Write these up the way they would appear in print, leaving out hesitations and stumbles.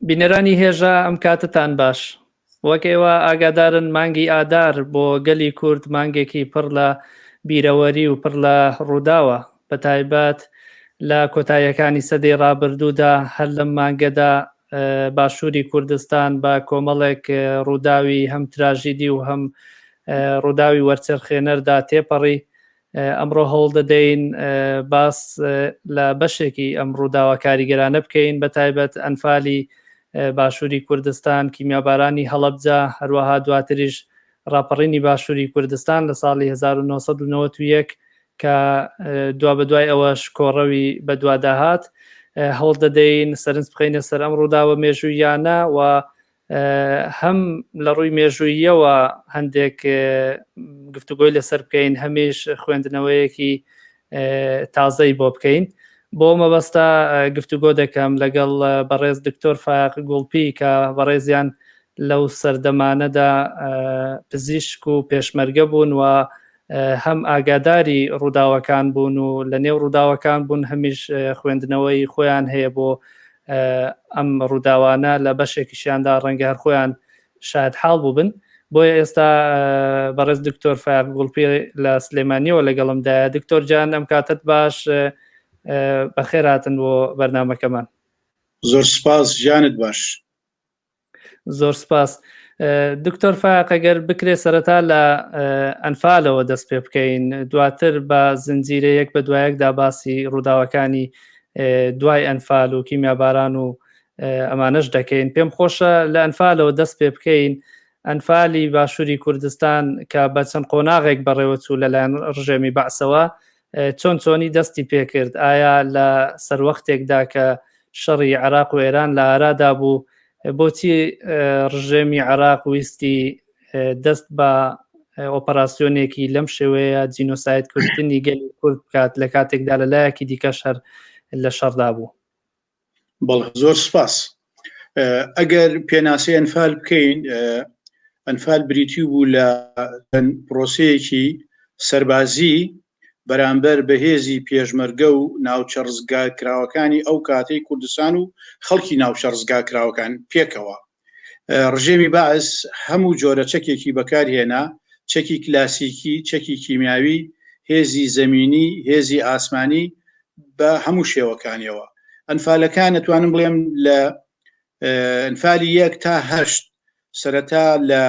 بینەرانی هێژە ئەم کاتتان باش. وەک ئێوە ئاگادارن مانگی ئادار بۆ گەلی کورد مانگێکی پڕ لە بیرەوەری و پڕ لە ڕووداوە، بە تایبەت لە کۆتاییەکانی سەدەی ڕابردوودا هەر لەم مانگەدا باشووری کوردستان بە کۆمەڵێک ڕووداوی هەم تراژیدی و هەم ڕووداوی وەرچەرخێنەردا تێپەڕی. ئەمڕۆ هەوڵ دەدەین باس لە بەشێکی ئەم ڕووداوە کاریگەرانە بکەین، بە تایبەت ئەنفالی باشووری کوردستان، کیمیابارانی هەڵەبجە، هەروەها دواتریش ڕاپەڕینی باشووری کوردستان لە ساڵی 1991 کە دوا بەدوای ئەوەش کۆڕەوی بەدواداهات. هەوڵ دەدەین سەرنج بخەینە سەر ئەم ڕووداوە مێژوویانە و هەم لە ڕووی مێژووییەوە هەندێک گفتوگۆی لەسەر بکەین، هەمیش خوێندنەوەیەکی تازەی بۆ بکەین. بۆ مەبەستە گفتوگۆ دەکەم لەگەڵ بەڕێز دکتۆر فایق گوڵپی کە بەڕێزیان لەو سەردەمانەدا پزیشک و پێشمەرگە بوون و هەم ئاگاداری ڕووداوەکان بوون و لە نێو ڕووداوەکان بوون، هەمیش خوێندنەوەی خۆیان هەیە بۆ ئەم ڕووداوانە لە بەشێکیشیاندا ڕەنگە هەر خۆیان شاید حاڵ بوو بن. بۆیە ئێستا بەڕێز دکتۆر فایق گوڵپی لە سلێمانیەوە لەگەڵمدایە. دکتۆر جان ئەم کاتت باش، بەخێر هاتن بۆ بەرنامەکەمان. زۆر سپاس، ژیانت باش. زۆر سپاس. دکتۆر فایق ئەگەر بکرێ سەرەتا لە ئەنفالەوە دەست پێ بکەین، دواتر بە زنجیرەیەک بە دوایەکدا باسی ڕووداوەکانی دوای ئەنفال و کیمیاباران و ئەمانەش دەکەین. پێم خۆشە لە ئەنفالەوە دەست پێ بکەین. ئەنفالی باشووری کوردستان کە بە چەند قۆناغێک بەڕێوە چوو لەلایەن ڕژێمی بەعسەوە، چۆنی دەستی پێکرد؟ ئایا لە سەروەختێکدا کە شەڕی عێراق و ئێران لە ئارادا بوو، بۆچی ڕژێمی عێراق ویستی دەست بە ئۆپەراسیۆنێکی لەم شێوەیە جینۆسایدکردنی گەلی کورد بکات لە کاتێکدا لەلایەکی دیکەش هەر لە شەڕدا بوو؟ بەڵێ، زۆر سپاس. ئەگەر پێناسی ئەنفال بکەین، ئەنفال بریتی بوو لە پرۆسەیەکی سەربازی بەرامبەر بەهێزی پێشمەرگە و ناوچە ڕزگارکراوەکانی ئەو کاتەی کوردستان و خەڵکی ناوچە ڕزگارکراوەکان پێکەوە. ڕژێمی بەعس هەموو جۆرە چەکێکی بەکارهێنا، چەکی کلاسیکی، چەکی کیمیاوی، هێزی زەمینی، هێزی ئاسمانی، بە هەموو شێوەکانیەوە. ئەنفالەکان ئەتوانم بڵێم لە ئەنفالی 1 تا 8 سەرەتا لە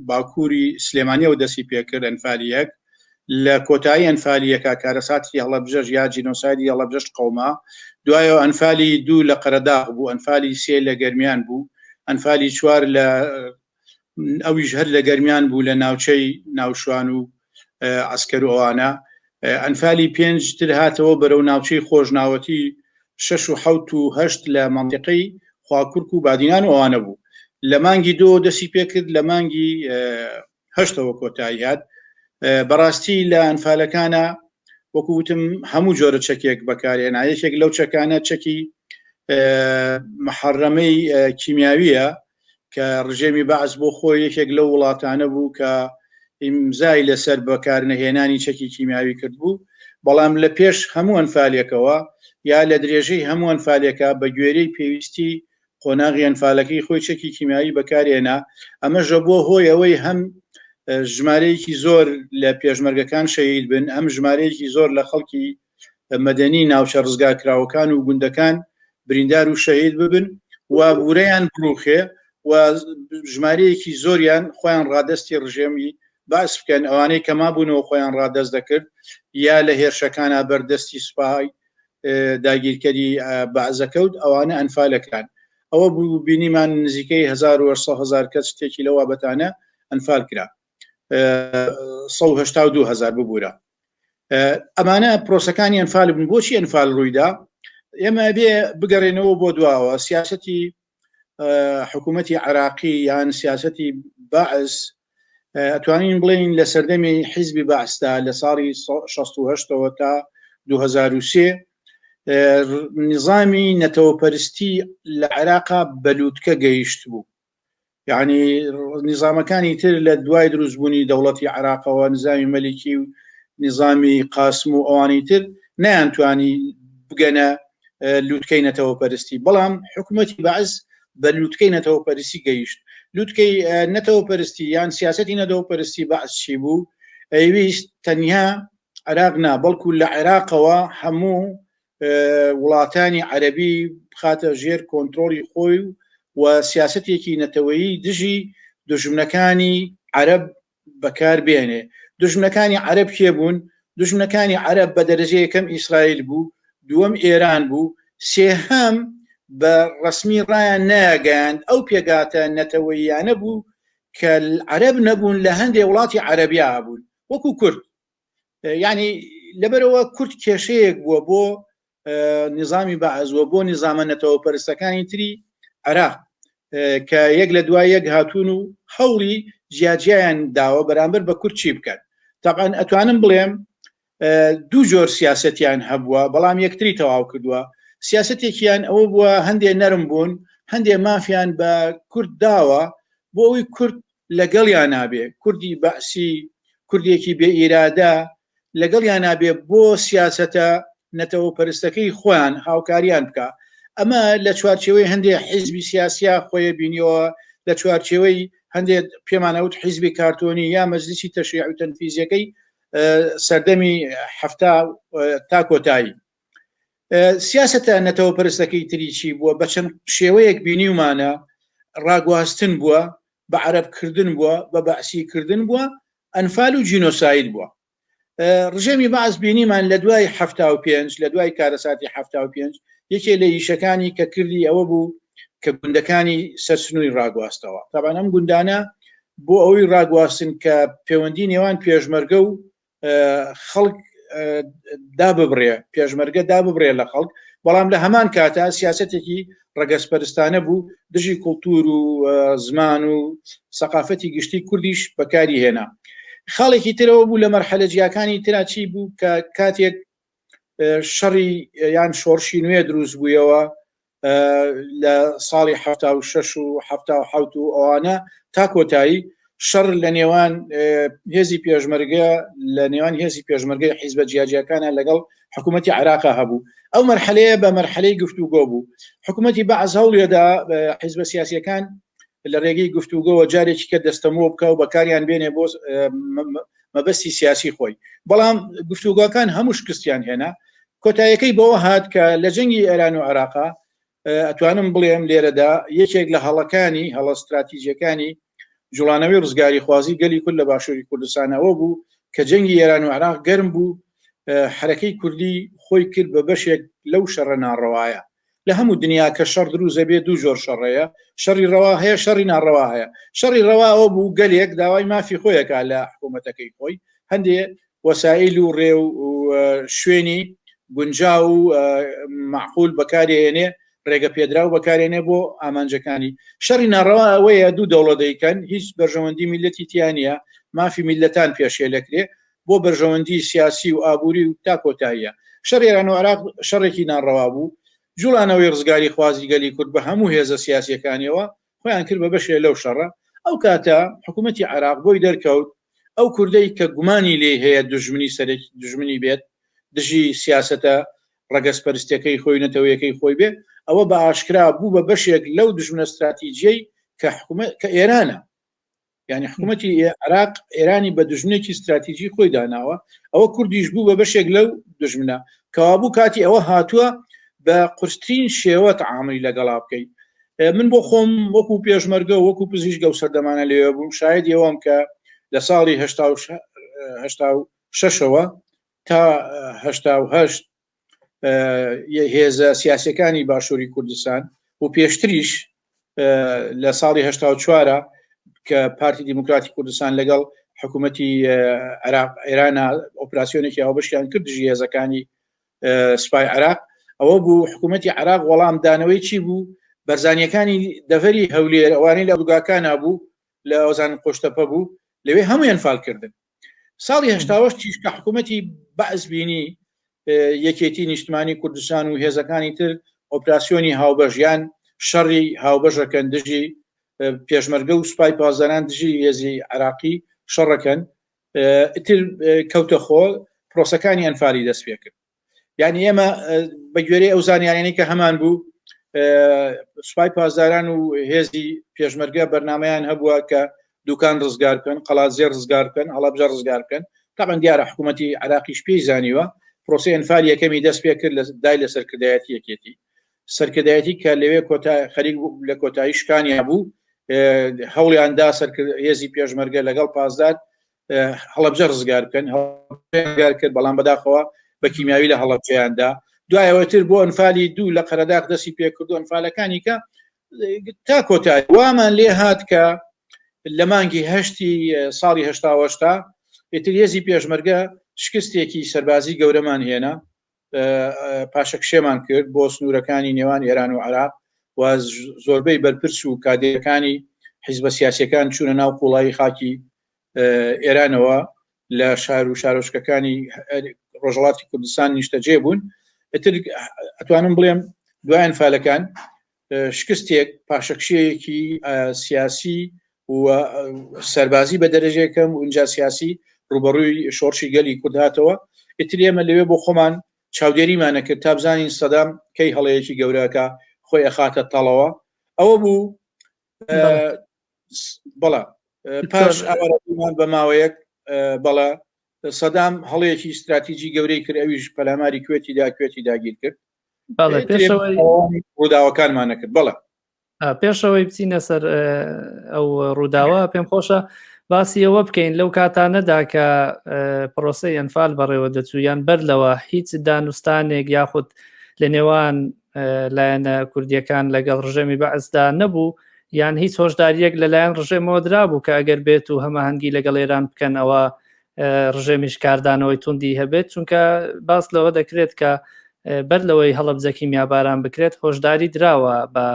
باکووری سلێمانیەوە دەستی پێکرد. ئەنفالی 1 لە کۆتایی ئەنفالی 1 کارەساتی هەڵەبجەش یا جینۆسایدی هەڵەبجەش قەوما. دوایەوە ئەنفالی 2 لە قەرەداغ بوو، ئەنفالی 3 لە گەرمیان بوو، ئەنفالی 4 لە ئەویش هەر لە گەرمیان بوو لە ناوچەی ناوشوان و عسکەر و ئەوانە. ئەنفالی 5 تر هاتەوە بەرەو ناوچەی خۆشناوەتی 6 و 7 و 8 لە مەنتیقەی خواکورک و بادینان و ئەوانە بوو. لە مانگی 2 دەستی پێکرد، لە مانگی 8ەوە کۆتایی هات. بەڕاستی لە ئەنفالەکانە وەکوتم هەموو جۆرە چەکێک بەکارهێنا. یەکێک لەو چەکانە چەکی محەڕەمەی کیمیاویە کە ڕژێمی بەعس بۆ خۆی یەکێک لەو وڵاتانە بوو کە ئیمزای لەسەر بەکارنەهێنانی چەکی کیمیاوی کرد بوو. بەڵام لە پێش هەموو ئەنفالێکەوە یا لە درێژەی هەموو ئەنفالێکە بە گوێرەی پێویستی قۆناغی ئەنفالەکەی خۆی چەکی کیمیاوی بەکارهێنا. ئەمەژە بۆ هۆی ئەوەی هەم ژمارەیەکی زۆر لە پێشمەرگەکان شەهید بن، ئەم ژمارەیەکی زۆر لە خەڵکی مەدەنی ناوچە ڕزگارکراوەکان و گوندەکان بریندار و شەهید ببن و بورەیان بڕوخێ و ژمارەیەکی زۆریان خۆیان ڕادەستی ڕژێمی باس بکەن. ئەوانەی کەما بوونەوە خۆیان ڕادەست دەکرد یا لە هێرشەکانە بەردەستی سوپای داگیرکەری بەعزەکەوت، ئەوانە ئەنفالەکان. ئەوە بوو بینیمان نزیکەی 1900 کەس شتێکی لەوە بەتانە ئەنفال کرا، 1970,000 ببوورە. ئەمانە پرۆسەکانی ئەنفال بن. بۆچی ئەنفال ڕوویدا؟ ئێمە بێ بگەڕێنەوە بۆ دواوە. سیاسەتی حکوومەتی عێراقی یان سیاسەتی بەعس ئەتوانین بڵێن لە سەردەمی حیزبی بەعسدا لە ساڵی 68ەوە تا 2003 نظامی نەتەوەپەرستی لە عێراقا بەلووتکە گەیشت بوو. یعنی نظامەکانی تر لە دوای دروستبوونی دەوڵەتی عێراقەوە، نظامی مەلیکی و نظامی قاسم و ئەوانی تر نەیانتوانی بگەنە لووتکەی نەتەوە پەرستی بەڵام حکوومەتی بەعز بە لووتکەی نەتەوە پەرستی گەیشت لووتکەی نەتەوە پەرستی یان سیاسەتی نەتەوە پەرستی بەعز چی بوو ئەویست تەنیا عێراق نا بەڵکو لە عێراقەوە هەموو وڵاتانی عەرەبی بخاتە ژێر کۆنتڕۆڵی خۆی و سیاسەتێکی نەتەوەیی دژی دژمنەکانی عەرەب بەکاربێنێ دژمنەکانی عەرەب کێ بوون دژمنەکانی عەرەب بە دەرەجە یەکەم ئیسرائیل بوو دووەم ئێران بوو سێهەم بە ڕسمی ڕایان نایگەیاند ئەو پێگاتە نەتەوەییانە بوو کە عەرەب نەبوون لە هەندێک وڵاتی عەرەبیا بوون وەکو کورد یعنی لەبەرەوە کورد کێشەیەک بووە بۆ نظامی بەعزوە بۆ نیزامە نەتەوە پەرستەکانی تری عێراق کە یەک لە دوای یەک هاتوون و هەوڵی جیاجیایان داوە بەرامبەر بە کورد چی بکەن طبعا ئەتوانم بڵێم دوو جۆر سیاسەتیان هەبووە بەڵام یەکتری تەواو کردووە سیاسەتێکیان ئەوە بووە هەندێک نەرم بوون هەندێک مافیان بە کورد داوە بۆ ئەوی کورد لەگەڵیان نابێ کوردی بەعسی کوردێکی بێ ئیرادە لەگەڵیان نابێ بۆ سیاسەتە نەتەوە پەرستەکەی خۆیان هاوکاریان بکە ئەمە لە چوارچێوەی هەندێک حیزبی سیاسیا خۆی بینیەوە لە چوارچێوەی هەندێک پێمانەوت حیزبی کارتۆنی یا مەجلیسی تەشریع و تەنفیزیەکەی سەردەمی هەفتا تا کۆتایی سیاسەتە نەتەوە پەرستەکەی تری چی بووە بە چەند شێوەیەک بینیومانە ڕاگواستن بووە بە عەرەبکردن بووە بە بەعسیکردن بووە ئەنفال و جینۆساید بووە ڕژێمی بەعز بینیمان لە دوای هەفتا و پێنج لە دوای کارەساتی هەفتا و پێنج یەکێ لە ئیشەکانی کە کردی ئەوە بوو کە گوندەکانی سەرسنووی ڕاگواستەوە طبعا ئەم گوندانە بۆ ئەوەی ڕاگواستن کە پەیوەندی نێوان پێشمەرگە و خەڵک داببڕێ پێشمەرگە داببڕێ لە خەڵک بەڵام لە هەمان کاتا سیاسەتێکی ڕەگەسپەرستانە بوو دژی کولتور و زمان و سەقافەتی گشتی کوردیش بەکاری هێنا خاڵێکی ترەوە بوو لە مەرحەلە جیاکانی ترا چی بوو کە کاتێک شەڕی یان شۆڕشی نوێ دروست بوویەوە لە ساڵی 76 و 77 و ئەوانە تا کۆتایی شەڕ لە نێوان هێزی پێشمەرگە لە نێوان هێزی پێشمەرگەی حیزبە جیاجیەکانە لەگەڵ حکوومەتی عێراقا هەبوو ئەو مەرحەلەیە بە مەرحەلەی گفتوگۆ بوو حکوومەتی بەعز هەوڵێدا حیزبە سیاسیەکان لە ڕێگەی گفتوگۆوە جارێکی کە دەستەمۆ بکە و بەکاریان بێنێ بۆ مەبەستی سیاسی خۆی بەڵام گفتوگۆکان هەموو شکستیان هێنا کۆتاییەکەی بەوە هات کە لە جەنگی ئێران و عێراقا ئەتوانم بڵێم لێرەدا یەکێک لە هەڵەکانی هەڵە استراتیژیەکانی جوڵانەوەی ڕزگاری خوازی گەلی کورد لە باشووری کوردستانەوە بوو کە جەنگی ئێران و عێراق گەرم بوو حرەکەی کوردی خۆی کرد بە بەشێک لەو شەڕە ناڕەوایە لە هەموو دنیا کە شەڕ دروست دەبێت دوو جۆر شەڕەیە شەڕی ڕەوا هەیە شەڕی ناڕەوا هەیە شەڕی ڕەواەوە بوو گەلێک داوای مافی خۆیەکە لە حکوومەتەکەی خۆی هەندێ وەسایل و ڕێ و شوێنی گونجاو و معقول بەکارهێنێ ڕێگە پێدراو بەکارێنێ بۆ ئامانجەکانی شەڕی ناڕەوا ئەوەیە دوو دەوڵەت دەیکەن هیچ بەرژەوەندی میلەتی تیانە مافی میلەتان پێشێلەکرێ بۆ بەرژەوەندی سیاسی و ئابووری و تا کۆتاییە شەڕی ئێران و عێراق شەڕێکی ناڕەوا بوو جوڵانەوەی ڕزگاری خوازی گەلی کورد بە هەموو هێزە سیاسیەکانیەوە خۆیان کرد بە بەشێ لەو شەڕە ئەو کاتە حکوومەتی عێراق بۆی دەرکەوت ئەو کوردەی کە گومانی لێ هەیە دژمنی سەرێکی دژمنی بێت دژی سیاسەتە ڕەگەسپەرستەکەی خۆی نەتەوەیەکەی خۆی بێ ئەوە بە ئاشکرا بوو بە بەشێک لەو دژمنە استراتیجیەی کە ئێرانە یعنی حکوومەتی عێراق ئێرانی بە دژمنێکی استراتیجی خۆی داناوە ئەوە کوردیش بوو بە بەشێک لەو دژمنە کەوابوو کاتی ئەوە هاتووە بە قورسترین شێوە تەعاملی لەگەڵا بکەیت من بۆ خۆم وەکو پێشمەرگە و وەکو پزیشکە و سەردەمانە لێوە بووم شاید ئەوەم کە لە ساڵی 86ەوە تا 88 هێزە سیاسەکانی باشووری کوردستان و پێشتریش لە ساڵی 84 کە پارتی دیموکراتی کوردستان لەگەڵ حکوومەتی ئێرانە ئۆپراسیۆنێکی هاوبەشیان کرد دژی هێزەکانی سوپای عێراق ئەوە بوو حکوومەتی عێراق وەڵام دانەوەی چی بوو بەرزانیەکانی دەڤەری هەولێر ئەوانەی لە دوگاکانە بوو لە ئەوزان قۆشتەپە بوو لەوێ هەمویان فالکردن ساڵی 88 تیش کە حکوومەتی بەعز بینی یەکێتی نیشتمانی کوردستان و هێزەکانی تر ئۆپراسیۆنی هاوبەژیان شەڕی هاوبەژەکەن دژی پێشمەرگە و سوپای پازداران دژی هێزی عێراقی شەڕەکەن ئیتر کەوتە خۆ پرۆسەکانی ئەنفالی دەست پێ کرد. یعنی ئێمە بە گوێرەی ئەو زانیارانی کە هەمان بوو سوپای پازداران و هێزی پێشمەرگە بەرنمەیان هەبووە کە دوکان ڕزگار بکەن، قەڵاتزێر ڕزگار بکەن، هەڵەبجە ڕزگار بکەن. طبعا دیارە حکوومەتی عراقیش پێی زانیوە پرۆسی ئەنفالی یەکەمی دەست پێ کرد دای لە سەرکردایەتی یەکێتی سەرکردایەتی کە لەوێ خەریک لە کۆتایی شکانیا بوو هەوڵیاندا هێزی پێشمەرگە لەگەڵ پازدار هەڵەبجە ڕزگار بکەن هەڵگار کرد بەڵام بەداخەوە بە کیمیاوی لە هەڵەبجەیاندا دوایەوەتر بۆ ئەنفالی دوو لە قەرەداغ دەستی پێ کرد و ئەنفالەکانی کە تا کۆتایی وامان لێ هات کە لە مانگی هەشتی ساڵی هەشتا ئیتر هێزی پێشمەرگە شکستێکی سەربازی گەورەمان هێنا پاشەکشێمان کرد بۆ سنوورەکانی نێوان ئێران و عێراق و زۆربەی بەرپرس و کادرەکانی حیزبە سیاسیەکان چوونە ناو قوڵایی خاکی ئێرانەوە لە شار و شارۆچکەکانی ڕۆژهەڵاتی کوردستان نیشتەجێ بوون. ئیتر ئەتوانم بڵێم دوای ئەنفالەکان شکستێک پاشەکشەیەکی سیاسی و سەربازی بە دەرەجەیەکەم و ئینجا سیاسی ڕوبەڕووی شۆڕشی گەلی کورد هاتەوە. ئیتر ئێمە لەوێ بۆ خۆمان چاودێریمانە کرد تا بزانین سەدام کەی هەڵەیەکی گەورەکە خۆی ئەخاتە تەڵەوە. ئەوە بوو بەڵا پاش ئاوارەمان بە ماوەیەک بەڵا سەدام هەڵەیەکی استراتیجی گەورەی کرد ئەویش پەلاماری کوێتی داگیر کرد ڕووداوەکانمان نەکرد. بەڵە پێشەوەی بچینە سەر ئەو ڕووداوە پێم خۆشە باسی ئەوە بکەین لەو کاتانەدا کە پرۆسەی ئەنفال بەڕێوە دەچوویان بەرلەوە هیچ دانوستانێک یاخود لە نێوان لایەنە کوردیەکان لەگەڵ ڕژێمی بەعزدا نەبوو یان هیچ هۆشداریەک لەلایەن ڕژێمەوە درابوو کە ئەگەر بێت و هەماهەنگی لەگەڵ ئێران بکەن ئەوە ڕژێمیش کاردانەوەی توندی هەبێت چونکە باس لەوە دەکرێت کە بەر لەوەی هەڵەبجە کیمیاباران بکرێت هۆشداری دراوە بە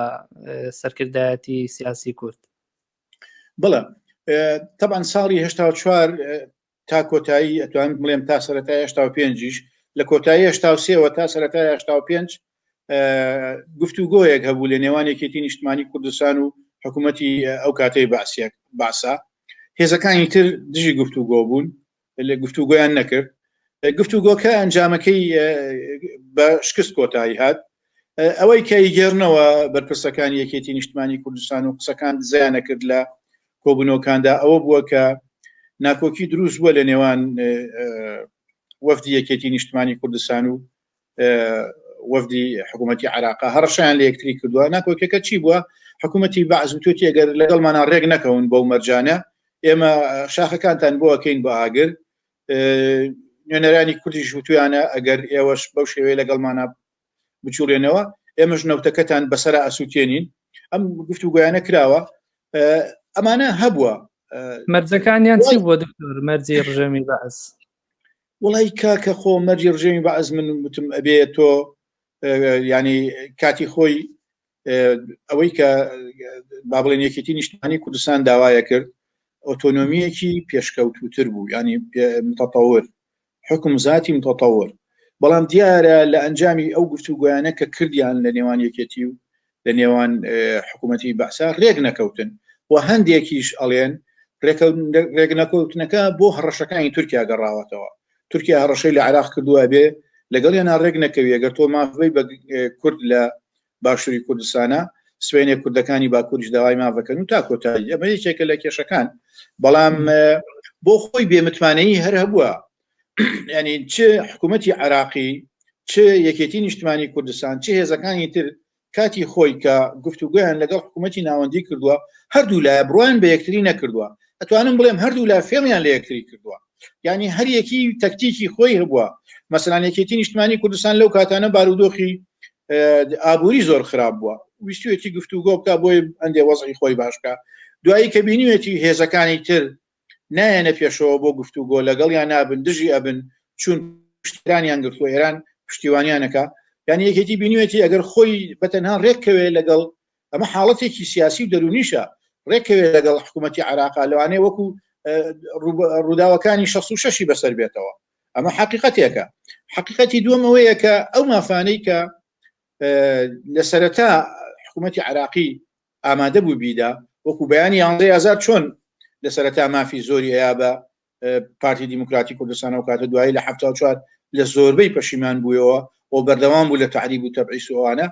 سەرکردایەتی سیاسی کورد. بڵێ طبعا ساڵی 84 تا کۆتایی ئەتوانم بڵێم تا سەرەتای 85 لە کۆتایی 83 تا سەرەتای 85 گفتوگۆیەک هەبوو لە نێوان یەکێتی نیشتمانی کوردستان و حکوومەتی ئەو کاتەی باسا هێزەکانی تر دژی گفتوگۆ بوون لە گفتوگۆیان نەکرد. گفتوگۆکە ئەنجامەکەی بە شکست کۆتایی هات ئەوەی کە ئیگەرنەوە بەرپرسەکانی یەکێتی نیشتمانی کوردستان و قسەکان زیانە کرد لە کۆبوونەوەکاندا ئەوە بووە کە ناکۆکی دروست بووە لە نێوان وەفدی یەکێتی نیشتمانی کوردستان و وەفدی حکوومەتی عێراق هەڕەشیان لە یەکتری کردووە. ناکۆکەکە چی بووە؟ حکوومەتی بەعز وتوتی ئەگەر لەگەڵمانە ڕێک نەکەون بەو مەرجانە ئێمە شاخەکانتان بۆ ئەکەین بە ئاگر نوێنەرانی کوردیش وتویانە ئەگەر ئێوەش بەو شێوەیە لەگەڵمانە بچوڵێنەوە ئێمەش نەوتەکەتان بەسەر ئەسووتێنین. ئەم گفتوگۆیانە کراوە ئەمانە هەبووە. مەرجەکانیان چی بووە دکتۆر مەرجی ڕژێمی بەعز؟ وڵی کاکە خۆ مەرجی ڕژێمی بەعز من وتم ئەبێ تۆ ینی کاتی خۆی ئەوەی کە با بڵێن یەکێتی نیشتمانی کوردستان داوایە کرد ئۆتۆنۆمیەکی پێشکەوتوتر بوو ینی متەتەور حکم ذاتی متەتەور. بەڵام دیارە لە ئەنجامی ئەو گفتوگۆیانە کە کردیان لە نێوان یەکێتی و لە نێوان حکوومەتی بەعسا ڕێک نەکەوتن و هەندێکیش ئەڵێن ڕێک نەکەوتنەکە بۆ هەڕەشەکانی تورکیا گەڕاوەتەوە. تورکیا هەڕەشەی لە عێراق کردووە بێ لەگەڵ یان ڕێک نەکەوی ئەگەر تۆ مافبەی بە کورد لە باشووری کوردستانە سوێنێ کوردەکانی باکووریش داوای مافەکەن و تا کۆتایی ئەمە یەکێکە لە کێشەکان. بەڵام بۆ خۆی بێمتمانەیی هەر هەبووە ینی چ حکوومەتی عێراقی چ یەکێتی نیشتمانی کوردستان چ هێزەکانی تر کاتی خۆی کە گفتوگویان لەگەڵ حکوومەتی ناوەندی کردووە هەردوو لای بڕوان بە یەکتری نەکردووە. ئەتوانم بڵێم هەردوو لای فێڵیان لە یەکتری کردووە ینی هەر یەکی تەکتیکی خۆی هەبووە. مەسەلان یەکێتی نیشتمانی کوردستان لەو کاتانە بارودۆخی ئابووری زۆر خراپ بووە ویستوێتی گفتوگۆ بکە بۆی ئەندێ وەزعی خۆی باشکە. دوایی کە بینیوێتی هێزەکانی تر نایەنە پێشەوە بۆ گفتوگۆ لەگەڵ یان نابن دژی ئەبن چون پشتیوانیان گرتووە ئێران پشتیوانیانەکە یعنی یەکێتی بینیوێتی ئەگەر خۆی بەتەنها ڕێککەوێ لەگەڵ ئەمە حاڵەتێکی سیاسی و دەرونیشە ڕێککەوێ لەگەڵ حکوومەتی عێراق لەوانەیە وەکو ڕووداوەکانی 66 بەسەر بێتەوە. ئەمە حقیقەتێکە. حقیقەتی دووەم ئەوەیە کە ئەو مافانەی کە لە سەرەتا حکوومەتی عێراقی ئامادە بوو بیدا وەکو بەیانی 11,000 چۆن لە سەرەتا مافی زۆری هەیە بە پارتی دیموکراتی کوردستان و کاتە دوایی لە 1974 لە زۆربەی پەشیمان بوویەوە و بەردەوام بوو لە تعریب و تەبعیض و ئەوانە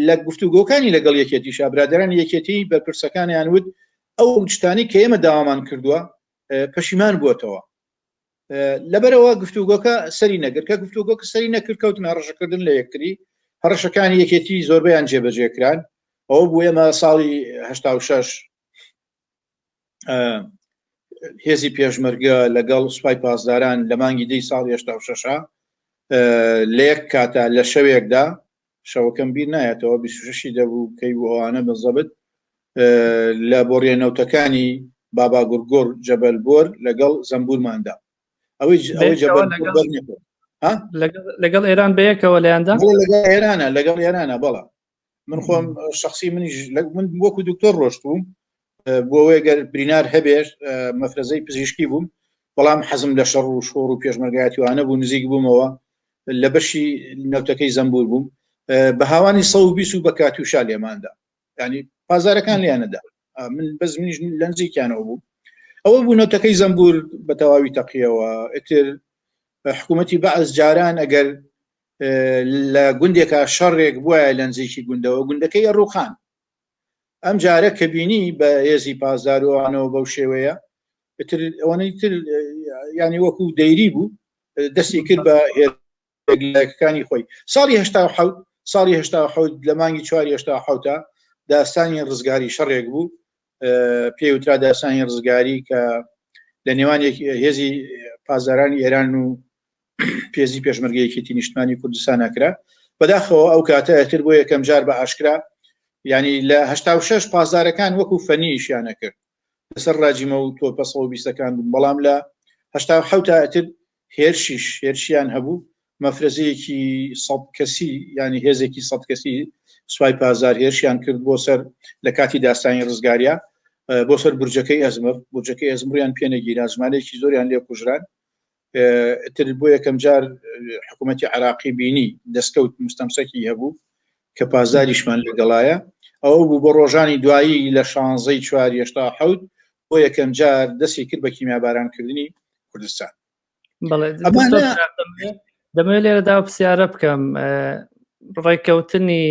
لە گفتوگۆکانی لەگەڵ یەکێتی برادران یەکێتی بەرپرسەکانیان وت ئەو شتانی کە ئێمە داوامان کردووە پەشیمان بووەتەوە لەبەرەوە گفتوگۆکە سەری نەگرت کە گفتوگۆکە سەری نەکرد کەوتن هەڕەشەکردن لە یەکتری هەڕەشەکانی یەکێتی زۆربەیان جێبەجێکران ئەوە بوو ئێمە ساڵی 86 هێزی پێشمەرگە لەگەڵ سوپای پاسداران لە مانگی دەی ساڵی 86 لە یەک کاتە لە شەوێکدا شەوەکەم بیر نایەتەوە 26 دەبوو کەی بوو ئەوانە بەزەبت لە بۆڕێنەوتەکانی بابا گورگۆر جەبەلبۆر لەگەڵ زەمبورماندا لەگەڵ ئێران بەیەکەوە لەیاندا لەگەڵ ئێرانە بەڵا من خۆم شخصی من وەکو دکتۆر ڕۆشتوم بۆ وێگەر برینار هەبێت مەفرەزەی پزیشکی بووم بەڵام حەزم لە شەڕ و شۆڕ و پێشمەرگایەتیوانە بوو نزیک بوومەوە لە بەشی نەوتەکەی زەمبور بووم بە هاوانی 120 بە کاتوشا لێماندا ینی پازارەکان لیانەدا من بەس منیش لە نزیکیانەوە بوو ئەوە بوو نەوتەکەی زەمبور بە تەواوی تەقیەوە ئتر حکوومەتی بەعز جاران ئەگەر لە گوندێکە شەڕێک بووە لە نزیکی گوندەوە گوندەکەی ئەڕووخان ئەم جارە کە بینی بە هێزی پازداروانەوە بەو شێوەیە ئەوانەی تر ینی وەکو دەیری بوو دەستی کرد بە هێرەکانی خۆی ساڵی 1970 لە مانگی 4 داستانی ڕزگاری شەڕێک بوو پێی وترا داستانی ڕزگاری کە لە نێوان هێزی پازدارانی ئێران و پێزی پێشمەرگەیەکێتی نیشتمانی کوردستان نەکرا بەداخەوە ئەو کاتە ئەتر بۆ یەکەم جار بە ئاشکرا ینی لە 86 پازدارەکان وەکو فەنیشیانە کرد لەسەر ڕاجیمە و تۆپە 120ەکان بوون بەڵام لە 87 تا ئەتر هێرشیان هەبوو مەفرەزەیەکی 100 کەسی ینی هێزێکی 100 کەسی سوپای پازدار هێرشیان کرد بۆ سەر لە کاتی داستانی ڕزگاریە بۆ سەر برجەکەی ئەزمریان پێنەگیرا زمانێکی زۆریان لێ کوژران تر بۆ یەکەم جار حکوومەتی عراقی بینی دەستکەوت مستەمسەکی هەبوو کە پازداریشمان لەگەڵایە ئەوە بوو بۆ ڕۆژانی دوایی لە 16 بۆ یەکەم جار دەستی کرد بە کیمیابارانکردنی کوردستان دەمەوێت لێرەدا پرسیارە بکەم ڕێککەوتنی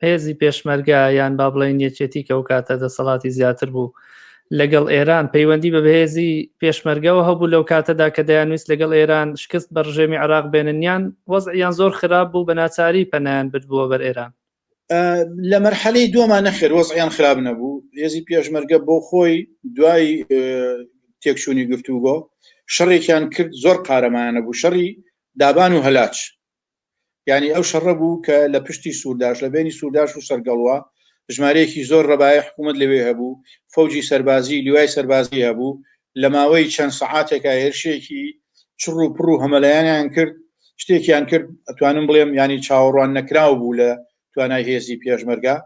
هێزی پێشمەرگە یان با بڵێن یەکێتی کە ئەو کاتە دەسەڵاتی زیاتر بوو لەگەڵ ئێران پەیوەندی بە بەهێزی پێشمەرگەوە هەبوو لەو کاتەدا کە دەیانویست لەگەڵ ئێران شکست بە ڕژێمی عراق بێننیان وەزعیان زۆر خراپ بوو بە ناچاری پەنایان بردبووە بەر ئێران لە مەرحەلەی دووەمان نەخێر وەزعیان خراپ نەبوو هێزی پێشمەرگە بۆ خۆی دوای تێکچوونی گفتوگۆ شەڕێکیان کرد زۆر قارەمانە بوو شەڕی دابان و هەلاج ینی ئەو شەڕە بوو کە لە پشتی سووداش لە بینی سووداش و سەرگەڵوە ژمارەیەکی زۆر ڕەبایە حکوومەت لەوێ هەبوو فەوجی سەربازی لیوای سەربازی هەبوو لە ماوەی چەند سەعاتێکە هێرشێکی چڕ و پڕ و هەمەلایانیان کرد شتێکیان کرد ئەتوانم بڵێم ینی چاوەڕوان نەکراو بوو لە توانای هێزی پێشمەرگە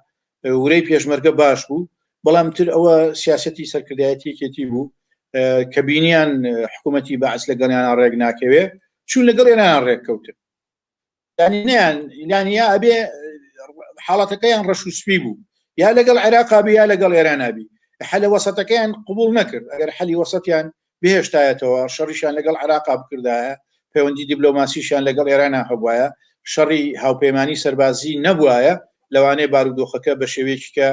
ورەی پێشمەرگە باش بوو بەڵام تر ئەوە سیاسەتی سەرکردایەتیەکێتی بوو کە بینیان حکوومەتی بەعس لەگەڵیان ڕێک ناکەوێ چون لەگەڵ ئێران ڕێککەوتن ینی یا ئەبێ حاڵەتەکەیان ڕەش و سپی بوو یا لەگەڵ عێراقابی یا لەگەڵ ئێرانابی حەلە وەسەتەکەیان قبول نەکرد ئەگەر حەلی وەسەتیان بهێشتایەتەوە شەڕیشان لەگەڵ عێراقا بکردایە پەیوەندی دیبلۆماسیشان لەگەڵ ئێرانە هەبوایە شەڕی هاوپەیمانی سەربازی نەبوایە لەوانەیە بارودۆخەکە بە شێوەیەکی کە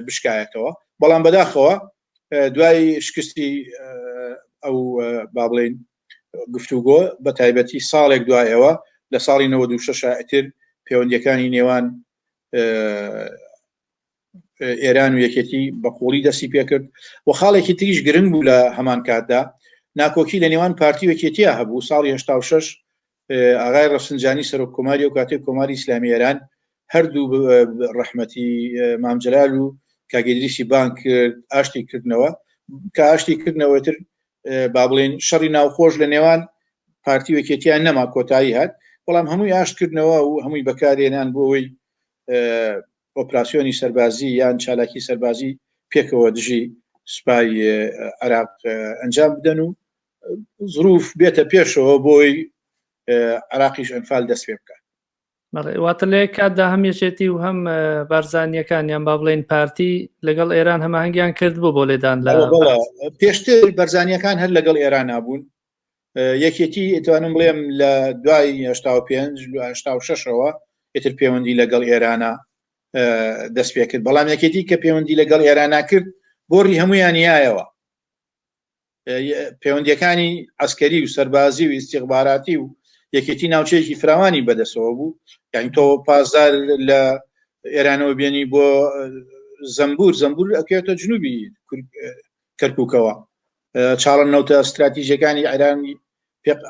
بشکایەتەوە بەڵام بەداخەوە دوای شکستی ئەو با بڵێن گفتوگۆ بە تایبەتی ساڵێک دوایەوە لە ساڵی 96 ئەتر پەیوەندیەکانی نێوان ئێران و یەکێتی بە قوڵی دەستی پێکرد و خاڵێکی تریش گرنگ بوو لە هەمان کاتدا ناکۆکی لە نێوان پارتی و یەکێتیە هەبوو ساڵی 86 ئاغای ڕەفسنجانی سەرۆک کۆماری و کاتێک کۆماری ئیسلامی ئێران هەردوو ڕەحمەتی مامجلال و کاگەدریسی بانک کرد ئاشتی کردنەوە کە ئاشتی کردنەوەتر با بڵێن شەڕی ناوخۆش لە نێوان پارتی و یەکێتیان نەما کۆتایی هات بەڵام هەمووی ئاشتکردنەوە و هەمووی بەکارێنان بۆ ئەوەی ئۆپراسیۆنی سەربازی یان چالاکی سەربازی پێکەوە دژی سوپای عێراق ئەنجام بدەن و ظروف بێتە پێشەوە بۆی عێراقیش ئەنفال دەست پێ بکات واتە لێ کاتدا هەمیەشێتی و هەم بارزانیەکانیان با بڵێن پارتی لەگەڵ ئێران هەماهنگیان کرد بوو بۆ لێدان لە پێشتر بەرزانیەکان هەر لەگەڵ ئێران نبوون یەکێتی ئەتوانم بڵێم لە دوای 1986ەوە ئێتر پەیوەندی لەگەڵ ئێرانە دەست پێ کرد بەڵام یەکێتی کە پەیوەندی لەگەڵ ئێرانا کرد بۆڕی هەمویانیایەوە پەیوەندیەکانی عسکەری و سەربازی و ئیستیخباراتی و یەکێتی ناوچەیەکی فراوانی بەدەستەوە بوو یعنی تۆ پازدار لە ئێرانەوە بێنی بۆ زەمبور ئەکێتە جنوبی کەرکووکەوە چاڵن نەوتە استراتیژیەکانی عێرانی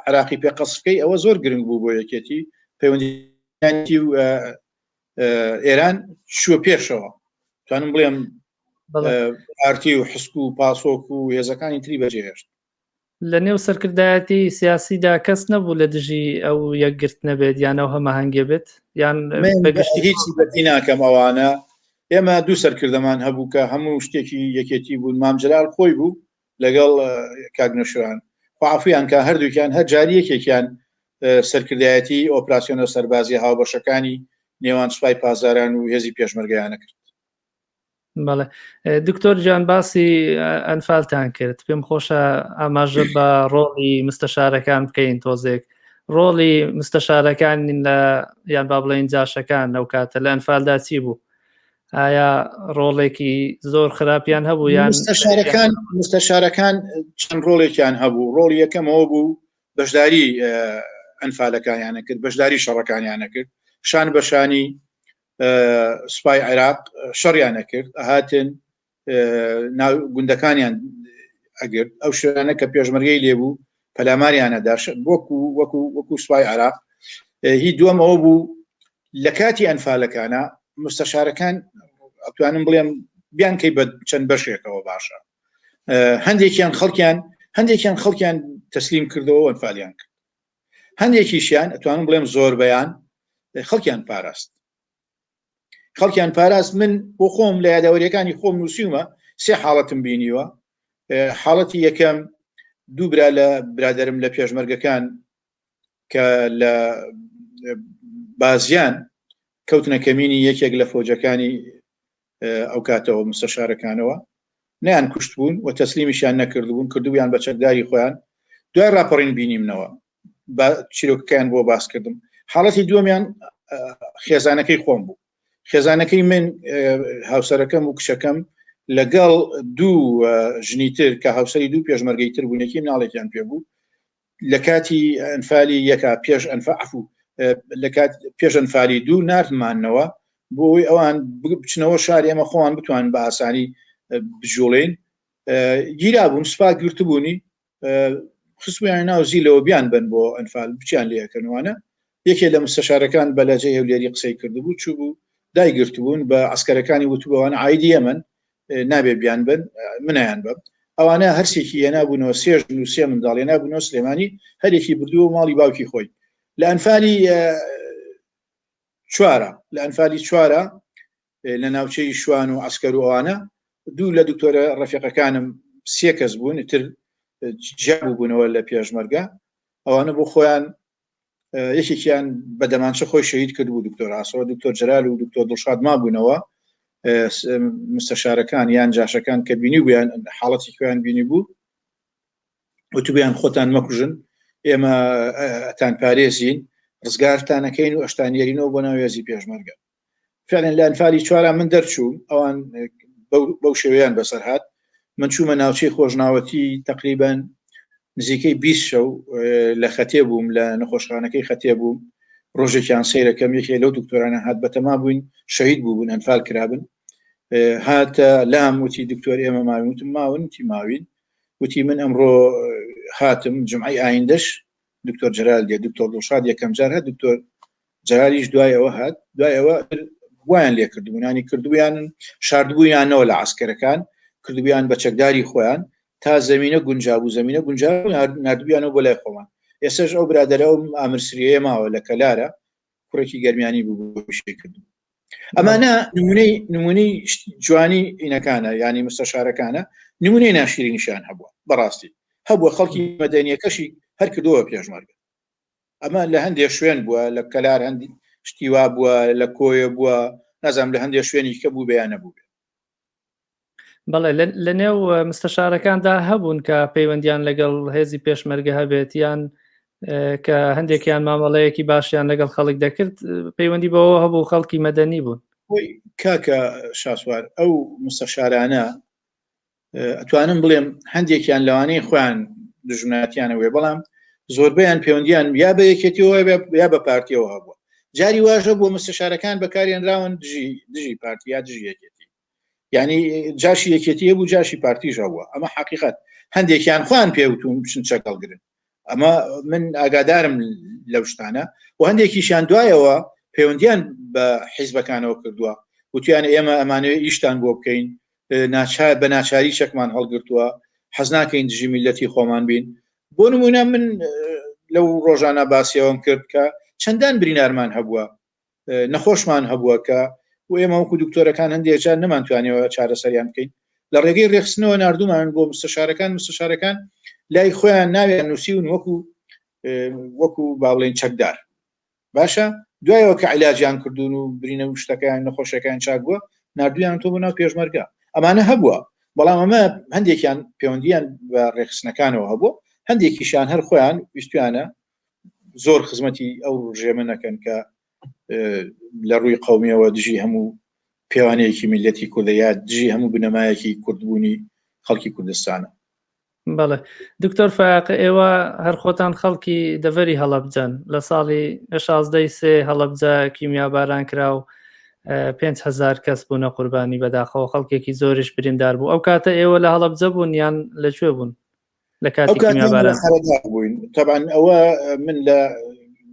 عراقی پێقەسفەکەی ئەوە زۆر گرنگ بوو بۆ یەکێتی پەیوەندی و ئێران چووە پێشەوە توانم بڵێم ئارتی و حسک و پاسۆک و هێزەکانی تری بەجێهێشت لە نێو سەرکردایەتی سیاسیدا کەس نەبوو لە دژی ئەو یەکگرت نەبێت یانەوە هەماهەنگێ بێت یان بەگشتی هیچی بەتی ناکەم ئەوانە ئێمە دوو سەرکردەمان هەبوو کە هەموو شتێکی یەکێتی بوون مام جەلال خۆی بوو لەگەڵ کاگنەشوان خوافیان کە هەردووکیان هەر جاریەکێکیان سەرکردایەتی ئۆپراسیۆنە سەربازی هاوبەشەکانی نێوان سوپای پازاران و هێزی پێشمەرگەیانە کرد. بەڵێ دکتۆر جان باسی ئەنفالتان کرد پێم خۆشە ئاماژە بە ڕۆڵی مستەشارەکان بکەین تۆزێک ڕۆڵی مستەشارەکان لە یان با بڵێن جاشەکان ئەو کاتە لە ئەنفالدا چی بوو ئایا ڕۆڵێکی زۆر خراپیان هەبوو یان مستەشارەکان چەند ڕۆڵێکیان هەبوو ڕۆڵ یەکەمەوە بوو بەشداری ئەنفالەکانیانە کرد بەشداری شەڕەکانیانە کرد شان بەشانی سوپای عێراق شەڕیانە کرد هاتن گوندەکانیان ئەگرت ئەو شوێنە کە پێشمەرگەی لێبوو پەلاماریانەدا وەکو سوپای عێراق هی دووەمەوە بوو لە کاتی ئەنفالەکانە مستەشارەکان ئەتوانم بڵێم بیانکەی بە چەند بەشێکەوە باشە هەندێکیان خەڵکیان تەسلیم کردەوە ئەنفالیان کرد هەندێکیشیان ئەتوانم بڵێم زۆر بەیان خەڵکیان پاراست من بۆ خۆم لە یادەوەریەکانی خۆم نووسیومە سێ حاڵەتم بینیوە حاڵەتی یەکەم دوو برا لە برادرم لە پێشمەرگەکان کە لە بازیان کەوتنە کەمینی یەکێک لە فۆجەکانی ئەو کاتەوە مستەشارەکانەوە نیان کوشت بوون و تەسلیمیشیان نەکردبوون کردویان بە چەکداری خۆیان دوای راپەڕین بینیمنەوە چیرۆکەکان بۆ باس کردم حاڵەتی دووەمیان خێزانەکەی خۆم بوو خێزانەکەی من هاوسەرەکەم و کشەکەم لەگەڵ دوو ژنیتر کە هاوسەری دوو پێشمەرگەی تر بوون یەکی مناڵێکیان پێ بوو لە کاتی ئەنفالی یەکا پێش ئەنفالی دوو نردمانەوە بۆی ئەوان بچنەوە شاری ئەمە خۆیان بتوان بە ئاسانی بژۆڵێن گیرا بوون سوپا گرتبوونی خستویان ناو زیلەوە بیان بن بۆ ئەنفال بچیان لێەکەنوانە یەکێ لە مستەشارەکان بەلەجەی هەولێری قسەی کردبوو چوو بوو دایگرتبوون بە عسکەرەکانی وتوبەوان عایدی ئەمن نابێ بیان بن منیان بە ئەوانە هەرسێکی هێنابوونەوە سێژ و سێ منداڵ هێنابوونەوە سلێمانی هەرێکی بردووە ماڵی باوکی خۆی لە ئەنفالی چوارە لە ناوچەی شوان و عسکەر و ئەوانە دوو لە دکتۆرە ڕەفیقەکانم سێ کەس بوون تر جیابوو بوونەوە لە پێشمەرگە ئەوانە بۆ خۆیان یەکێکیان بەدەمانچە خۆی شەهید کرد بوو دکتۆر ئاسۆ دکتۆر جەلال و دکتۆر دڵشاد مابوونەوە مستەشارەکان یان جاشەکان کە بینی بوویان حاڵەتی خۆیان بینی بوو وتوبیان خۆتان مەکوژن ئێمە ئەتان پارێزین ڕزگارتانەکەین و ئەشتانیێرینەوە بۆ ناو هێزی پێشمەرگە فعلا لە ئەنفالی چوارە من دەرچوو ئەوان بەو شێوەیان بەسەر هات من چوومە ناوچەی خۆشناوەتی تقریبان نزیکەی 20 شەو لە خەتێ بووم لە نەخۆشخانەکەی خەتێ بووم ڕۆژێکیان سەیرەکەم یەکێ لەو دکتۆرانە هات بەتەما بووین شەهید بوون ئەنفال کرابن هاتە لام وتی دکتۆر ئێمە ماوین وتم ماون وتی ماوین وتی من ئەمڕۆ هاتم جمعی ئایندەش دکتۆر جەلال دێ دکتۆر دڵشاد یەکەم جار هات دکتۆر جەلالیش دوایەوە هات دوایەوە وایان لێ کردبوونانی کردویان شاردبوویانەوە لە عسکەرەکان کردویان بە چەکداری خۆیان تا زمینە گونجابوو زمینە گونجابوو نردبیانەوە بۆ لای خۆمان ئێسش ئەو برادەرە و ئامرسریەیە ماوە لە کەلارە کوڕێکی گەرمیانی بوو بشی کردو ئەمانە نمونەی جوانی ئینەکانە ینی مستەشارەکانە نمونەی ناشرینیشان هەبووە بەڕاستی هەبووە خەڵکی مەدەنیەکەشی هەر کردووە پێشمەرگە ئەمە لە هەندێک شوێن بووە لە کەلار هەندی شتی وا بووە لە کۆیە بووە نازانم لە هەندێک شوێنی کە بوو بەیان نەبوو. بەڵێ لە نێو مستەشارەکاندا هەبوون کە پەیوەندیان لەگەڵ هێزی پێشمەرگە هەبێت یان کە هەندێکیان مامەڵەیەکی باشیان لەگەڵ خەڵک دەکرد پەیوەندی بەوە هەبوو خەڵکی مەدەنی بوون. کاکە شاسوار ئەو مستەشارانە ئەتوانم بڵێم هەندێکیان لەوانەیە خۆیان دژمناتیانەوێ بەڵام زۆربیان پەیوەندیان یا بە یەکێتیەوە یا بە پارتیەوە هەبووە. جاری واژە بۆ مستەشارەکان بەکارێنراون دژی پارتی یا دژی یەکێتی، یعنی جاشی یەکێتیە بوو جاشی پارتیژ بووە. ئەمە حقیقت هەندێکیان خوان پێوتون بچن چەکەڵگرن، ئەمە من ئاگادارم لەو شتانە و هەندێکیشیان دوایەوە پەیوەندیان بە حیزبەکانەوە کردووە وتیان ئێمە ئەمانەوێت ئیشتان بۆ بکەین بە ناچاری چەکمان هەڵگرتووە حەز ناکەین دژی میلەتی خۆمان بین. بۆ نمونە من لەو ڕۆژانە باسیەوەم کرد کە چەندان برینارمان هەبووە نەخۆشمان هەبووە کە و ئێمە وەکو دکتۆرەکان هەندێکجار نەمانتوانێەوە چارەسەریان بکەین لە ڕێگەی ڕێخستنەوە نردومان بۆ مستەشارەکان لای خۆیان ناویان نووسیون وەکو باڵێن چەکدار باشە دوایەوە کە عیلاجیان کردوون و برینە و شتەکان نەخۆشەکان چاک بووە نردویان تۆ بۆ ناو پێشمەرگە. ئەمانە هەبووە بەڵام ئەمە هەندێکیان پەیوەندیان بە ڕێخستنەکانەوە هەبوو هەندێکیشان هەر خۆیان ویستویانە زۆر خزمەتی ئەو ڕژێمە نەکەن کە لە ڕووی قەومیەوە دژی هەموو پێوانەیەکی میلەتی کوردە یا دژی هەموو بنەمایەکی کوردبوونی خەڵکی کوردستانە. بەڵێ دکتۆر فایق ئێوە هەر خۆتان خەڵکی دەڤەری هەڵەبجەن لە ساڵی 16 هەڵەبجە کیمیاباران کرا و 5,000 کەس بوونە قوربانی بەداخەوە خەڵکێکی زۆریش بریندار بوو. ئەو کاتە ئێوە لە هەڵەبجە بوون یان لەکوێ بوون لە کاتی کیمیاباران؟ بووین طبعا ئەوە من لە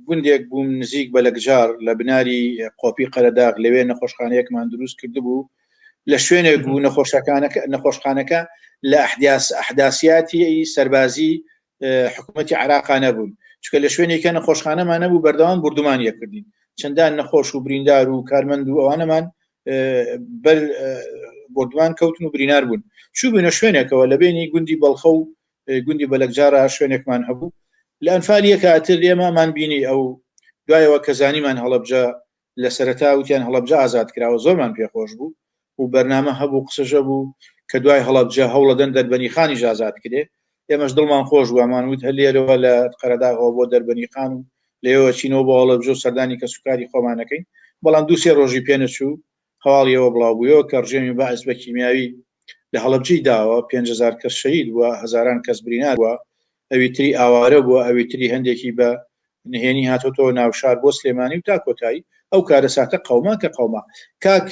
گوندێک بووم نزیک بە لەگجار لە بناری قۆپی قەرەداغ لەوێ نەخۆشخانەیەکمان دروست کرد بوو لە شوێنێک بوو نەخۆشخانەکە لە ئەحداسیاتی سەربازی حکوومەتی عێراقانە بوون چکە لە شوێنێکە نەخۆشخانەمان نەبوو بەردەوام بردومانیە کردین چەندان نەخۆش و بریندار و کارمەند و ئەوانەمان بەر بردوان کەوتن و برینار بوون چوو بوونە شوێنێکەوە لە بینی گوندی بەڵخە و گوندی بەلەکجارە شوێنێکمان هەبوو لە ئەنفالیە کاتر ئێمەمان بینی ئەو دوایەوە کەزانیمان هەڵەبجە لە سەرەتا وتیان هەڵەبجە ئازاد کراوە زۆرمان پێخۆش بوو و بەرنامە هەبوو قسەژە بوو کە دوای هەڵەبجە هەوڵەدەن دەربەنی خانی ئازاد کرێ ئێمەش دڵمان خۆش بوومان وت هەلێرەوە لە قەرەداغەوە بۆ دەربەنی خان و لێەوە چینەوە بۆ هەڵەبجە و سەردانی کە سوکاری خۆمانەکەین بەڵام دووسێ ڕۆژی پێنەچوو هەواڵیەوە بڵاوبوویەوە کە ڕژێمی باعث بە کیمیاوی لە هەڵەبجەی داوە 5,000 کەس شەهید بووە هەزاران کەس برینار بووە ئەوی تری ئاوارە بووە ئەوی تری هەندێکی بە نهێنی هاتۆتەوە ناوشار بۆ سلێمانی و تا کۆتایی ئەو کارە ساتە قەوما کە قەوما کاک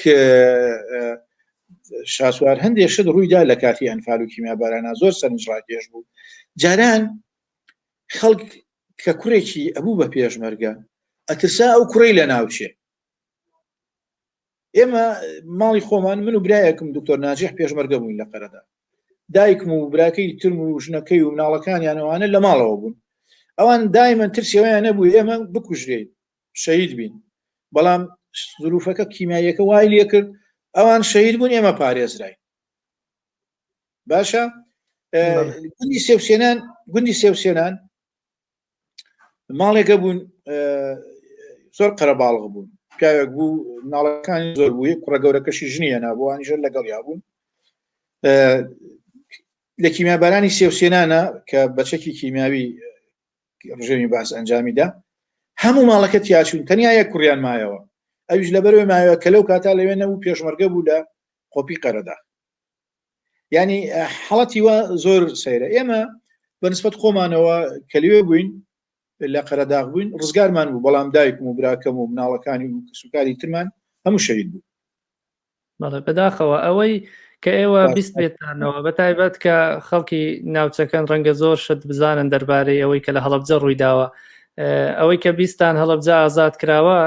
شاسوار هەندێک شت ڕوویدا لە کاتی ئەنفال و کیمیابارانە زۆر سەرنجڕاکێش بوو جاران خەڵک کە کوڕێکی ئەبوو بە پێشمەرگە ئەترسا ئەو کوڕی لە ناوچێ ئێمە ماڵی خۆمان من و برایەکم دکتۆر ناجیح پێشمەرگە بووین لە قەرەدا دایکم و براکەی ترم و ژنەکەی و مناڵەکانیانەوانە لە ماڵەوە بوون ئەوان دایمەن ترسیەوەیان نەبوو ئێمە بکوژرێت شەهید بین بەڵام ظروفەکە کیمیاییەکە وای لێ کرد ئەوان شەهید بوون ئێمە پارێزراین باشە گوندی سێوسێنان ماڵێکە بوون زۆر قەرەباڵغ بوون پیاوێک بوو مناڵەکانی زۆر بووی کوڕە گەورەکەشی ژنیە نابووانی ژەر لەگەڵ یا بوون لە کیمیابارانی سێوسێنانە کە بەچەکی کیمیاوی ڕژێمی باس ئەنجامیدا هەموو ماڵەکە تیاچوون تەنیا یەک کوڕیان مایەوە ئەویش لەبەرەوەی مایەوە کە لەو کاتا لەوێ نەبوو پێشمەرگە بوو لە قۆپی قەرەداغ ینی حەڵەتی وە زۆر سەیرە ئێمە بەنسبەت خۆمانەوە کە لەوێ بووین لە قەرەداغ بووین ڕزگارمان بوو بەڵام دایکم و براکەم و مناڵەکانی و سوکاری ترمان هەموو شەهید بوو. بەڵێ بەداخەوە ئەوەی کە ئێوە بیست بێتانەوە بەتایبەت کە خەڵکی ناوچەکان ڕەنگە زۆر شت بزانن دەربارەی ئەوەی کە لە هەڵەبجە ڕوویداوە ئەوەی کە بیستان هەڵەبجە ئازاد کراوە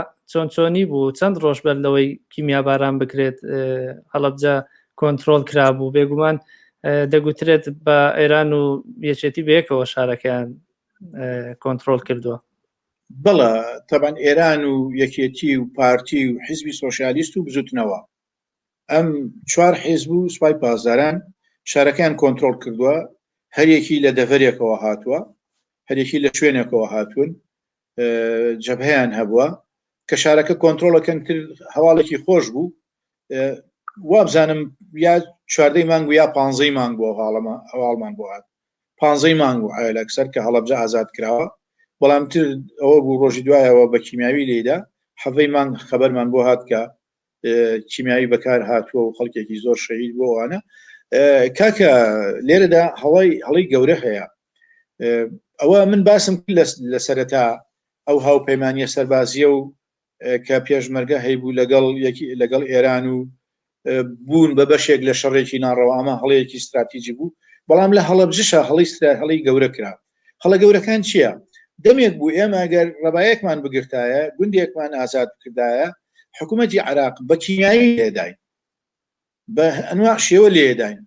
چۆنی بوو چەند ڕۆژ بەر لەوەی کیمیاباران بکرێت هەڵەبجە کۆنتترۆل کرابوو بێگومان دەگوترێت بە ئێران و یەکێتی بەیەکەوە شارەکەیان کۆنتترۆل کردووە. بەڵە تەبەن ئێران و یەکێتی و پارتی و حیزبی سۆشیالیست و بزوتنەوە ئەم 4 حیزب و سوپای پازداران شارەکان کۆنتترۆل کردووە هەرێکی لە دەڤەرێکەوە هاتووە هەرێکی لە شوێنێکەوە هاتوون جەبهەیان هەبووە کە شارەکە کۆنتترۆلەکەن کرد هەواڵێکی خۆش بوو وابزانم یا 14 مانگ و یا 15 مانگ بۆ هەواڵمان بۆ هات 15 مانگ و لەکسەر کە هەڵەبجە ئازاد کراوە بەڵام تر ئەوە بوو ڕۆژی دوایەوە بە کیمیاوی لێدا حەڤەی مانگ خەبەرمان بۆ هات کە کیمیاوی بەکار هاتووە و خەڵکێکی زۆر شەهید بۆوانە کاکە لێرەدا هەڵی گەورە هەیە ئەوە من باسم لە سەرەتا ئەو هاوپەیمانیە سەربازیە و کە پێشمەرگە هەیبوو لەگەڵ ئێران و بوون بە بەشێک لە شەڕێکی ناڕەوە ئەمە هەڵەیەکی استراتیجی بوو بەڵام لە هەڵەبجەشە هەڵی گەورە کرا هەڵە گەورەکان چییە؟ دەمێک بوو ئێمە ئەگەر ڕەبایەکمان بگرتایە گوندێکمان ئازاد کردایە حکوومەتی عێراق بە کیمیایی لێداین بە ئەنواع شێوە لێداین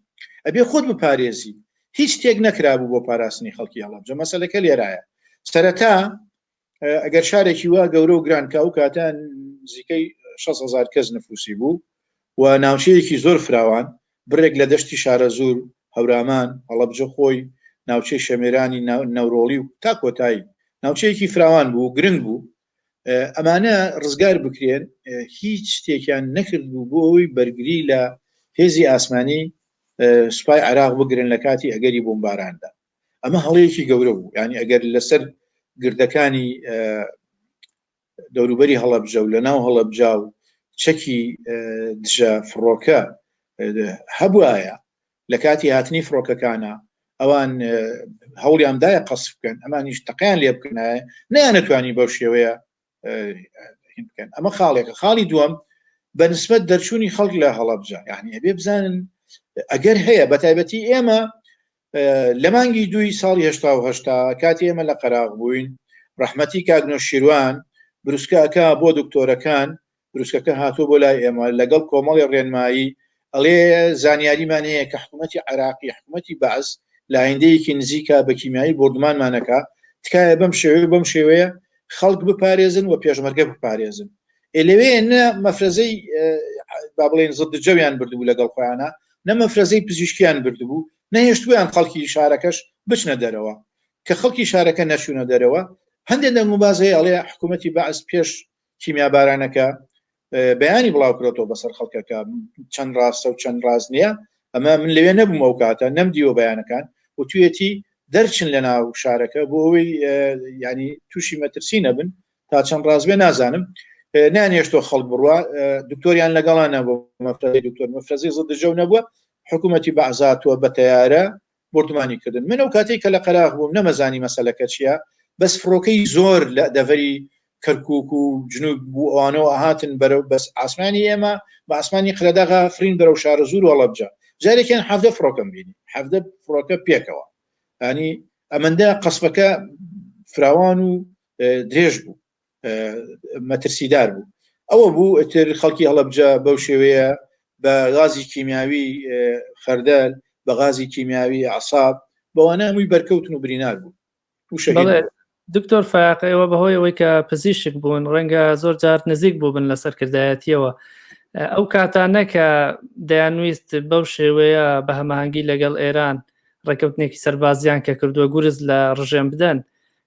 ئەبێ خۆت بپارێزی هیچ شتێک نەکرابوو بۆ پاراستنی خەڵکی هەڵەبجە مەسەلەکە لێرایە سەرەتا ئەگەر شارێکی وا گەورە و گرانکە و کاتان نزیکەی 6,000 کەس نفوسی بوو و ناوچەیەکی زۆر فراوان بڕێک لە دەشتی شارە زۆر هەورامان هەڵەبجە خۆی ناوچەی شەمێرانی نەورۆڵی و تا کۆتایی ناوچەیەکی فراوان بوو گرنگ بوو ئەمانە ڕزگار بکرێن هیچ شتێکیان نەکرد بوو بۆ ئەوی بەرگری لە هێزی ئاسمانی سوپای عێراق بگرن لە کاتی ئەگەری بۆمباراندا ئەمە هەڵەیەکی گەورە بوو ینی ئەگەر لەسەر گردەکانی دەوروبەری هەڵەبجە و لە ناو هەڵەبجا و چەکی دژە فڕۆکە هەبوایە لە کاتی هاتنی فڕۆکەکانە ئەوان هەوڵیاندایە قەسف بکەن ئەمانیش تەقیان لێ بکەنایە نەیانەتوانی بەو شێوەیە بکەن ئەمە خاڵێکە خاڵی دووەم بە نسبەت دەرچوونی خەڵک لە هەڵەبجە یعنی ئەبێ بزانن ئەگەر هەیە بەتایبەتی ئێمە لە مانگی 2 ساڵی 1970 کاتی ئێمە لە قەراغ بووین ڕەحمەتی کاگنۆ شیروان بروسکەکە بۆ دکتۆرەکان بروسکەکە هاتووە بۆ لای ئێمە لەگەڵ کۆمەڵی ڕێنمایی ئەڵێ زانیاریمان هەیە کە حکوومەتی عێراقی حکوومەتی بەعز لە ئایندەیەکی نزیکە بە کیمیایی بردمانمانەکە تکایە بەم شێوەیە خەڵک بپارێزن و پێشمەرگە بپارێزن لەوێ نە مەفرەزەی با بڵێن زەدجەویان بردبوو لەگەڵ خۆیانە نە مەفرەزەی پزیشکیان بردبوو نەهێشتویان خەڵکی شارەکەش بچنە دەرەوە کە خەڵکی شارەکە نەچوونە دەرەوە هەندێک دەنگوبازەیە ئەڵێ حکوومەتی بەعز پێش کیمیابارانەکە بەیانی بڵاوکرێتەوە بەسەر خەڵکەکە چەند ڕاستە و چەند ڕاست نییە ئەمە من لەوێ نەبوومە ئەو کاتە نەمدیوە بەیانەکان و توێتی دەرچن لە ناو شارەکە بۆ ئەوەی ینی تووشی مەترسی نەبن تا چەند ڕازبێ نازانم نانێشتۆ خەڵک بڕوە دکتۆریان لەگەڵانە بۆ مەفرەزەی دکتۆر مەفرەزەی زەدجە نەبووە حکوومەتی بەعزاتوە بە تەیارە بردمانی کردن من ئەو کاتێک کە لە قەراغ بووم نەمەزانی مەسەلەکە چییە بەس فڕۆکەی زۆر لە دەڤەری کەرکووک و جنوب بوو ئەوانەوە هاتن بەرەو بەس ئاسمانی ئێمە بە ئاسمانی قەدەغا فرین بەرەو شارە زۆر و هەڵەبجە جارێکیان 17 فڕۆکەم بینی 17 فڕۆکە پێکەوە ینی ئەمەندە قەسبەکە فراوان و درێژ بوو مەترسیدار بوو ئەوە بوو ئەتر خەڵکی هەڵەبجە بەو شێوەیە بە غازی کیمیاوی خەردەل بە غازی کیمیاوی عەساب بەوانە هەمووی بەرکەوتن و برینار بوو دکتۆر فاقەوە بەهۆی ئەوەی کە پزیشک بوون ڕەنگە زۆر جار نزیک بوو بن لەسەر کردایەتیەوە ئەو کاتانە کە دەیانویست بەو شێوەیە بە هەماهەنگی لەگەڵ ئێران ڕێکەوتنێکی سەربازیان کە کردووە گورز لە ڕژێم بدەن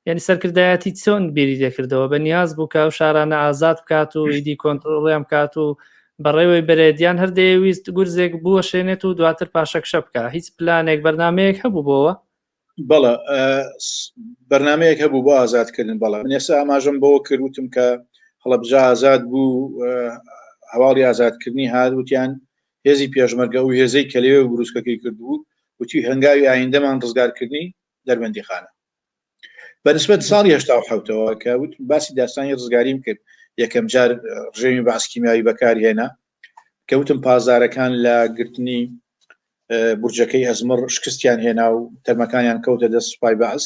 یعنی سەرکردایەتی چۆن بیری دەکردەوە بە نیاز بوو کە ئەو شارانە ئازاد بکات و ئیدی کۆنتترۆڵیان بکات و بەڕێوەی بەرێدیان هەردەیەویست گورزێک بووە شوێنێت و دواتر پاشەکشە بکە هیچ پلانێک بەرنامەیەک هەبوو بۆەوە بەڵە بەرنمەیەک هەبوو بۆ ئازادکردن بەڵام من ئێستا ئاماژەم بەوە کردوتم کە هەڵەبجە ئازاد بوو هەواڵی ئازادکردنی هاتوتیان هێزی پێشمەرگە و هێزەی کە لێوێ بروسکەکەی کردبوو وتی هەنگاوی ئایندەمان ڕزگارکردنی دەربەندی خانە بەنسبەت ساڵی 1970ەوە کە باسی داستانی ڕزگاریم کرد یەکەم جار ڕژێمی باس کیمیاوی بەکارهێنا کەوتم پازارەکان لە گرتنی بورجەکەی ئەزمر شکستیان هێنا و تەرمەکانیان کەوتە دەست سوپای بەعز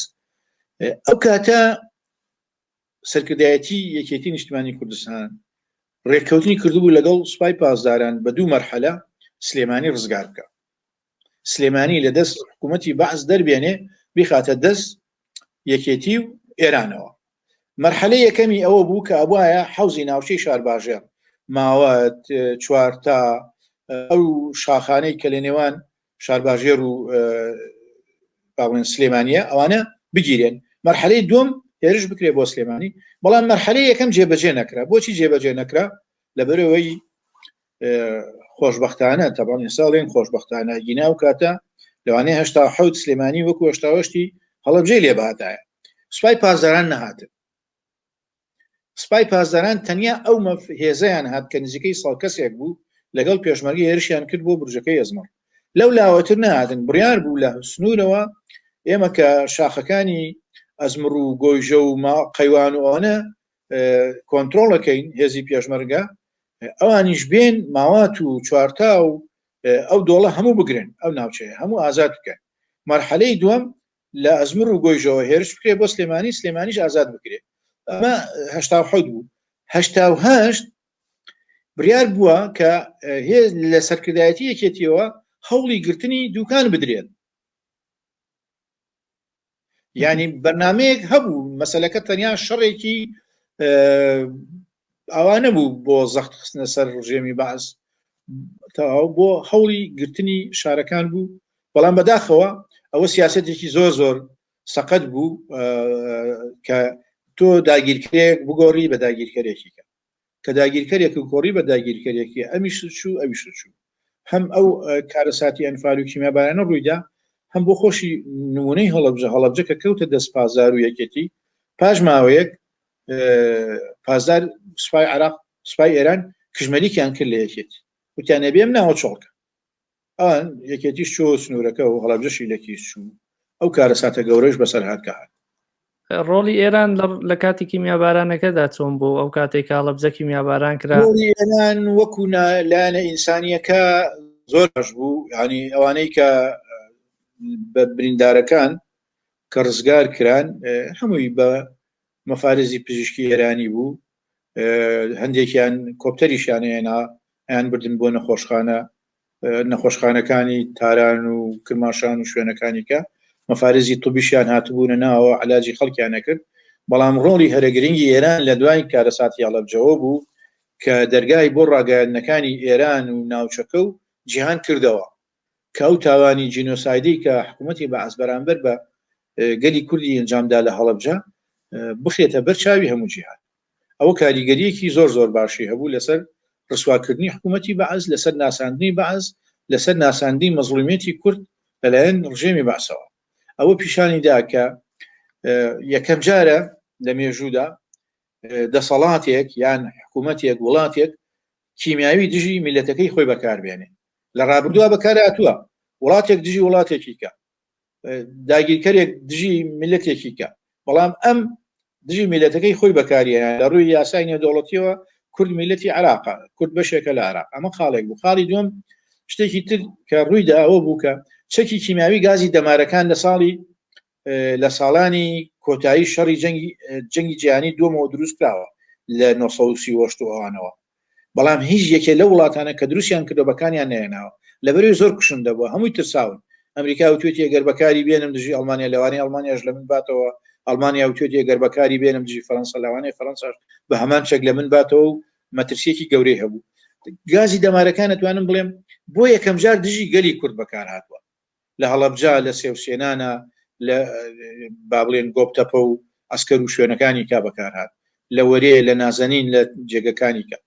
ئەو کاتە سەرکردایەتی یەکێتی نیشتیمانی کوردستان ڕێککەوتنی کردبوو لەگەڵ سوپای پازداران بە 2 مەرحەلە سلێمانی ڕزگار بکە سلێمانی لە دەست حکوومەتی بەعز دەربێنێ بخاتە دەست یەکێتی و ئێرانەوە مەرحەلەی یەکەمی ئەوە بوو کە ئەبوایە حەوزی ناوچەی شارباژێر ماوەت چوارتا ئەو شاخانەی کە لە نێوان شارباژێر و باڵێن سلێمانیە ئەوانە بگیرێن مەرحەلەی دوم هێرش بکرێ بۆ سلێمانی بەڵام مەرحەلەی یەکەم جێبەجێ نەکرا بۆچی جێبەجێ نەکرا لەبەرەوەی خۆشببختانە تەبانی ساڵێن خۆشببختانە گینا و کاتە لەوانەیە هەشتا حەوت سلێمانی وەکو هەشتاوەشتی هەڵەبجێ لێ بەهاتایە سوپای پازداران نەهاتن سپای پازداران تەنیا ئەو هێزەیان هات کە نزیکەی ساڵ کەسێک بوو لەگەڵ پێشمەرگی هێرشیان کرد بۆ برجەکەی ئەزمەر لەو لاوەتر نهاتن بڕیار بوو لە سنوورەوە ئێمە کە شاخەکانی ئەزمر و گۆیژە و قەیوان و ئەوانە کۆنتترۆڵەکەین هێزی پێشمەرگە ئەوانیش بێن ماوات و چوارتا و ئەو دۆڵە هەموو بگرن ئەو ناوچەیە هەموو ئازاد بکەن مەرحەلەی دووەم لە ئەزمر و گۆیژەوە هێرش بکرێ بۆ سلێمانی سلێمانیش ئازاد بکرێت ئەمە هەشتا حەوت بوو هەشتا و هەشت بڕیار بووە کە لە سەرکردایەتی یەکێتیەوە هەوڵی گرتنی دوکان بدرێت ینی بەرنمەیەک هەبوو مەسەلەکە تەنیا شەڕێکی ئەوانە بوو بۆ زەخت خستنە سەر ڕژێمی بەعز بۆ هەوڵی گرتنی شارەکان بوو بەڵام بەداخەوە ئەوە سیاسەتێکی زۆر زۆر سەقەت بوو کە تۆ داگیرکرێک بگۆڕی بە داگیرکەرێکیکە کە داگیرکەرێک و گۆڕی بە داگیرکەرێکی ئەمیش چوو ئەویش چوو هەم ئەو کارەساتی ئەنفال و کیمیابارانە ڕوویدا هەم بۆ خۆشی نمونەی هەڵەبجە کە کەوتە دەست پازار و یەکێتی پاش ماوەیەک پازار سوپای عراق سوپای ئێران کژمەلیکیان کرد لە یەکێتی وتیانە بێم ناوە چۆڵکە ئەوان یەکێتیش چۆ سنوورەکە و هەڵەبجەشی لەکیس چوو ئەو کارەساتە گەورەش بەسەر هاتکە هات ڕۆڵی ئێران لە کاتی کیمیابارانەکەدا چۆن بوو ئەو کاتێک هەڵەبجە کیمیاباران کرا ڕۆڵی ئێران وەکو لایەنە ئینسانیەکە زۆر باش بوو ینی ئەوانەی کە بە بریندارەکان کە ڕزگار کران هەمووی بە مەفارزی پزیشکی ئێرانی بوو هەندێکیان کۆپتەریشانێنا ئەیان بردن بۆ نەخۆشخانەکانی تاران و کرماشان و شوێنەکانی کە مەفارزی توبیشیان هاتبوونە ناوە علاجی خەڵکیانە کرد بەڵام ڕۆڵی هەرەگرنگی ئێران لە دوای کارەساتی هەڵەبجەوە بوو کە دەرگای بۆ ڕاگەیاندنەکانی ئێران و ناوچەکە و جیهان کردەوە کە ئەو تاوانی جینۆسایدی کە حکوومەتی بەعز بەرامبەر بە گەلی کوردی ئەنجامدا لە هەڵەبجە بخرێتە بەر چاوی هەموو جیهان ئەوە کاریگەریەکی زۆر زۆر باشی هەبوو لەسەر ڕسواکردنی حکوومەتی بەعز لەسەر ناساندنی بەعز لەسەر ناساندنی مەزڵومیەتی کورد لەلایەن ڕژێمی بەعسەوە ئەوە پیشانی دا کە یەکەم جارە لە مێژوودا دەسەڵاتێک یان حکوومەتێک وڵاتێک کیمیاوی دژی میلەتەکەی خۆی بەکاربێنێ لە ڕابردووە بەکار هاتووە وڵاتێک دژی وڵاتێکی کە داگیرکەرێک دژی میلەتێکی کە بەڵام ئەم دژی میلەتەکەی خۆی بەکاریە لە ڕووی یاسای نێودەوڵەتیەوە کورد میلەتی عراقا کورد بەشێکە لە عراق ئەمە خاڵێک بوو خاڵی دوم شتێکی تر کە ڕوویدا ئەوە بوو کە چەکی کیمیاوی گازی دەمارەکان لە ساڵانی کۆتایی شەڕی جەنگی جیهانی دووەمەوە دروست کراوە لە 1930 ئەوانەوە بەڵام هیچ یەکێ لە وڵاتانە کە دروستیان کردۆبەکانیان نێناوە لەبەروی زۆر کوشم دەبووە هەمووی ترساون ئەمریکا وتوێتی ئەگەر بەکاری بێنم دژی ئەڵمانیا لەوانەیە ئەڵمانیاش لە من باتەوە ئەڵمانیا وتوێتی ئەگەر بەکاری بێنم دژی فەرەنسا لەوانەیە فەرەنساش بە هەمان چەک لە من باتەوە و مەترسیەکی گەورەی هەبوو گازی دەمارەکان دەتوانم بڵێم بۆ یەکەم جار دژی گەلی کورد بەکار هاتووە لە هەڵەبجە لە سێوسێنانە لە بابڵێن گۆبتەپە و ئەسکەر و شوێنەکانی کا بەکار هات لە وەرێ لە نازەنین لە جێگەکانی کە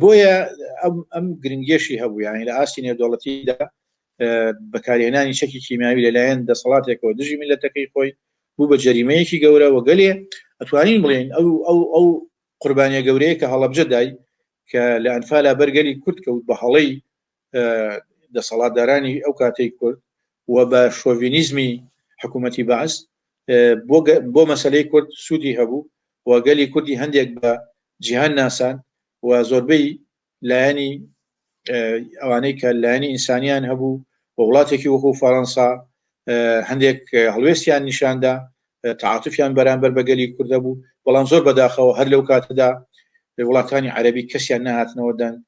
بۆیە ئەم گرنگێشی هەبوو یانی لە ئاستی نێودەوڵەتیدا بەکارهێنانی چەکی کیمیاوی لەلایەن دەسەڵاتێکەوە دژی میلەتەکەی خۆی بوو بە جەریمەیەکی گەورە و گەلێ ئەتوانین بڵێن ئەو قوربانیە گەورەیە کە هەڵەبجە دای کە لە ئەنفالا بەرگەلی کورد کەوت بە هەڵەی دەسەڵاتدارانی ئەو کاتەی کورد و بە شۆڤینیزمی حکوومەتی بەعز بۆ مەسەلەی کورد سوودی هەبوو و گەلی کوردی هەندێک بە جیهان ناسان و زۆربەی لایەنی ئەوانەی کە لایەنی ئینسانیان هەبوو و وڵاتێکی وەکو فەرەنسا هەندێک هەڵوێستیان نیشاندا تعاتفیان بەرامبەر بە گەلی کوردە بوو بەڵام زۆر بەداخەوە هەر لەو کاتەدا وڵاتانی عەرەبی کەسیان نهاتنەوە دەنگ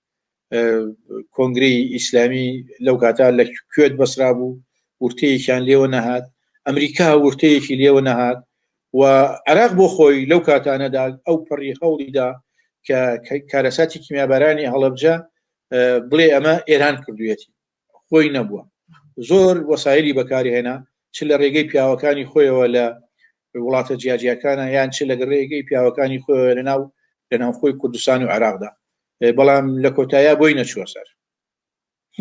کۆنگرەی ئیسلامی لەو کاتا لە کوێت بەسرا بوو ورتەیەکیان لێوە نەهات ئەمریکا ورتەیەکی لێوە نەهات و عراق بۆ خۆی لەو کاتانەدا ئەو پەڕی هەوڵیدا کە کارەساتی کیمیابارانی هەڵەبجە بڵێ ئەمە ئێران کردوێتی خۆی نەبووە زۆر وەسایلی بەکاری هێنا چ لە ڕێگەی پیاوەکانی خۆیەوە لە وڵاتە جیاجیەکانە یان چ لەگە ڕێگەی پیاوەکانی خۆ لەناو خۆی کوردستان و عێراقدا بەڵام لە کۆتاییا بۆی نەچووە سەر.